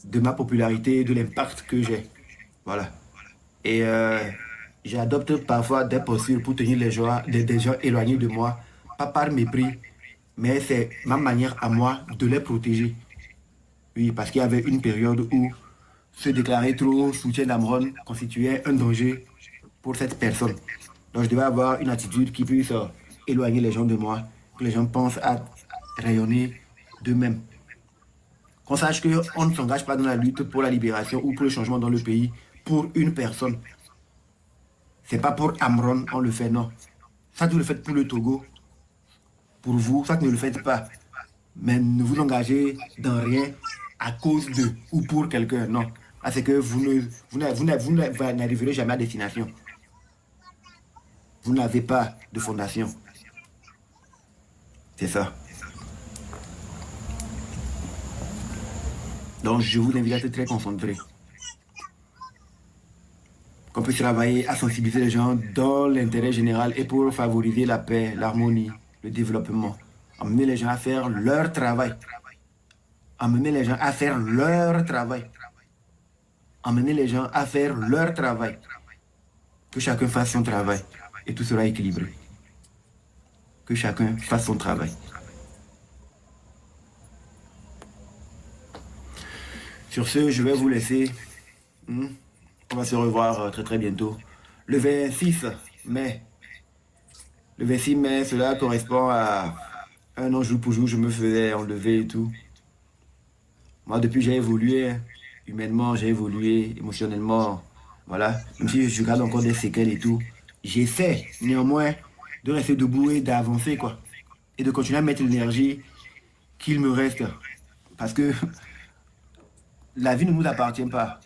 de ma popularité et de l'impact que j'ai. Voilà. Et j'adopte parfois des postures pour tenir des gens éloignés de moi, pas par mépris, mais c'est ma manière à moi de les protéger. Oui, parce qu'il y avait une période où se déclarer trop soutien d'Amron constituait un danger pour cette personne. Donc je devais avoir une attitude qui puisse éloigner les gens de moi, que les gens pensent à rayonner d'eux-mêmes. Qu'on sache qu'on ne s'engage pas dans la lutte pour la libération ou pour le changement dans le pays pour une personne. C'est pas pour Amron on le fait, non. Ça, vous le faites pour le Togo, pour vous, ça, ne le faites pas. Mais ne vous engagez dans rien à cause de ou pour quelqu'un, non. Ah, c'est que vous n'arriverez jamais à destination. Vous n'avez pas de fondation. C'est ça. Donc, je vous invite à être très concentré. Qu'on puisse travailler à sensibiliser les gens dans l'intérêt général et pour favoriser la paix, l'harmonie, le développement. Emmener les gens à faire leur travail. Emmener les gens à faire leur travail. Emmener les gens à faire leur travail. Que chacun fasse son travail et tout sera équilibré. Que chacun fasse son travail. Sur ce, je vais vous laisser. On va se revoir très très bientôt. Le 26 mai. Le 26 mai, cela correspond à un an jour pour jour, je me faisais enlever et tout. Moi, depuis, j'ai évolué. Humainement, j'ai évolué. Émotionnellement, voilà. Même si je garde encore des séquelles et tout. J'essaie, néanmoins, de rester debout et d'avancer, quoi. Et de continuer à mettre l'énergie qu'il me reste. Parce que la vie ne nous appartient pas.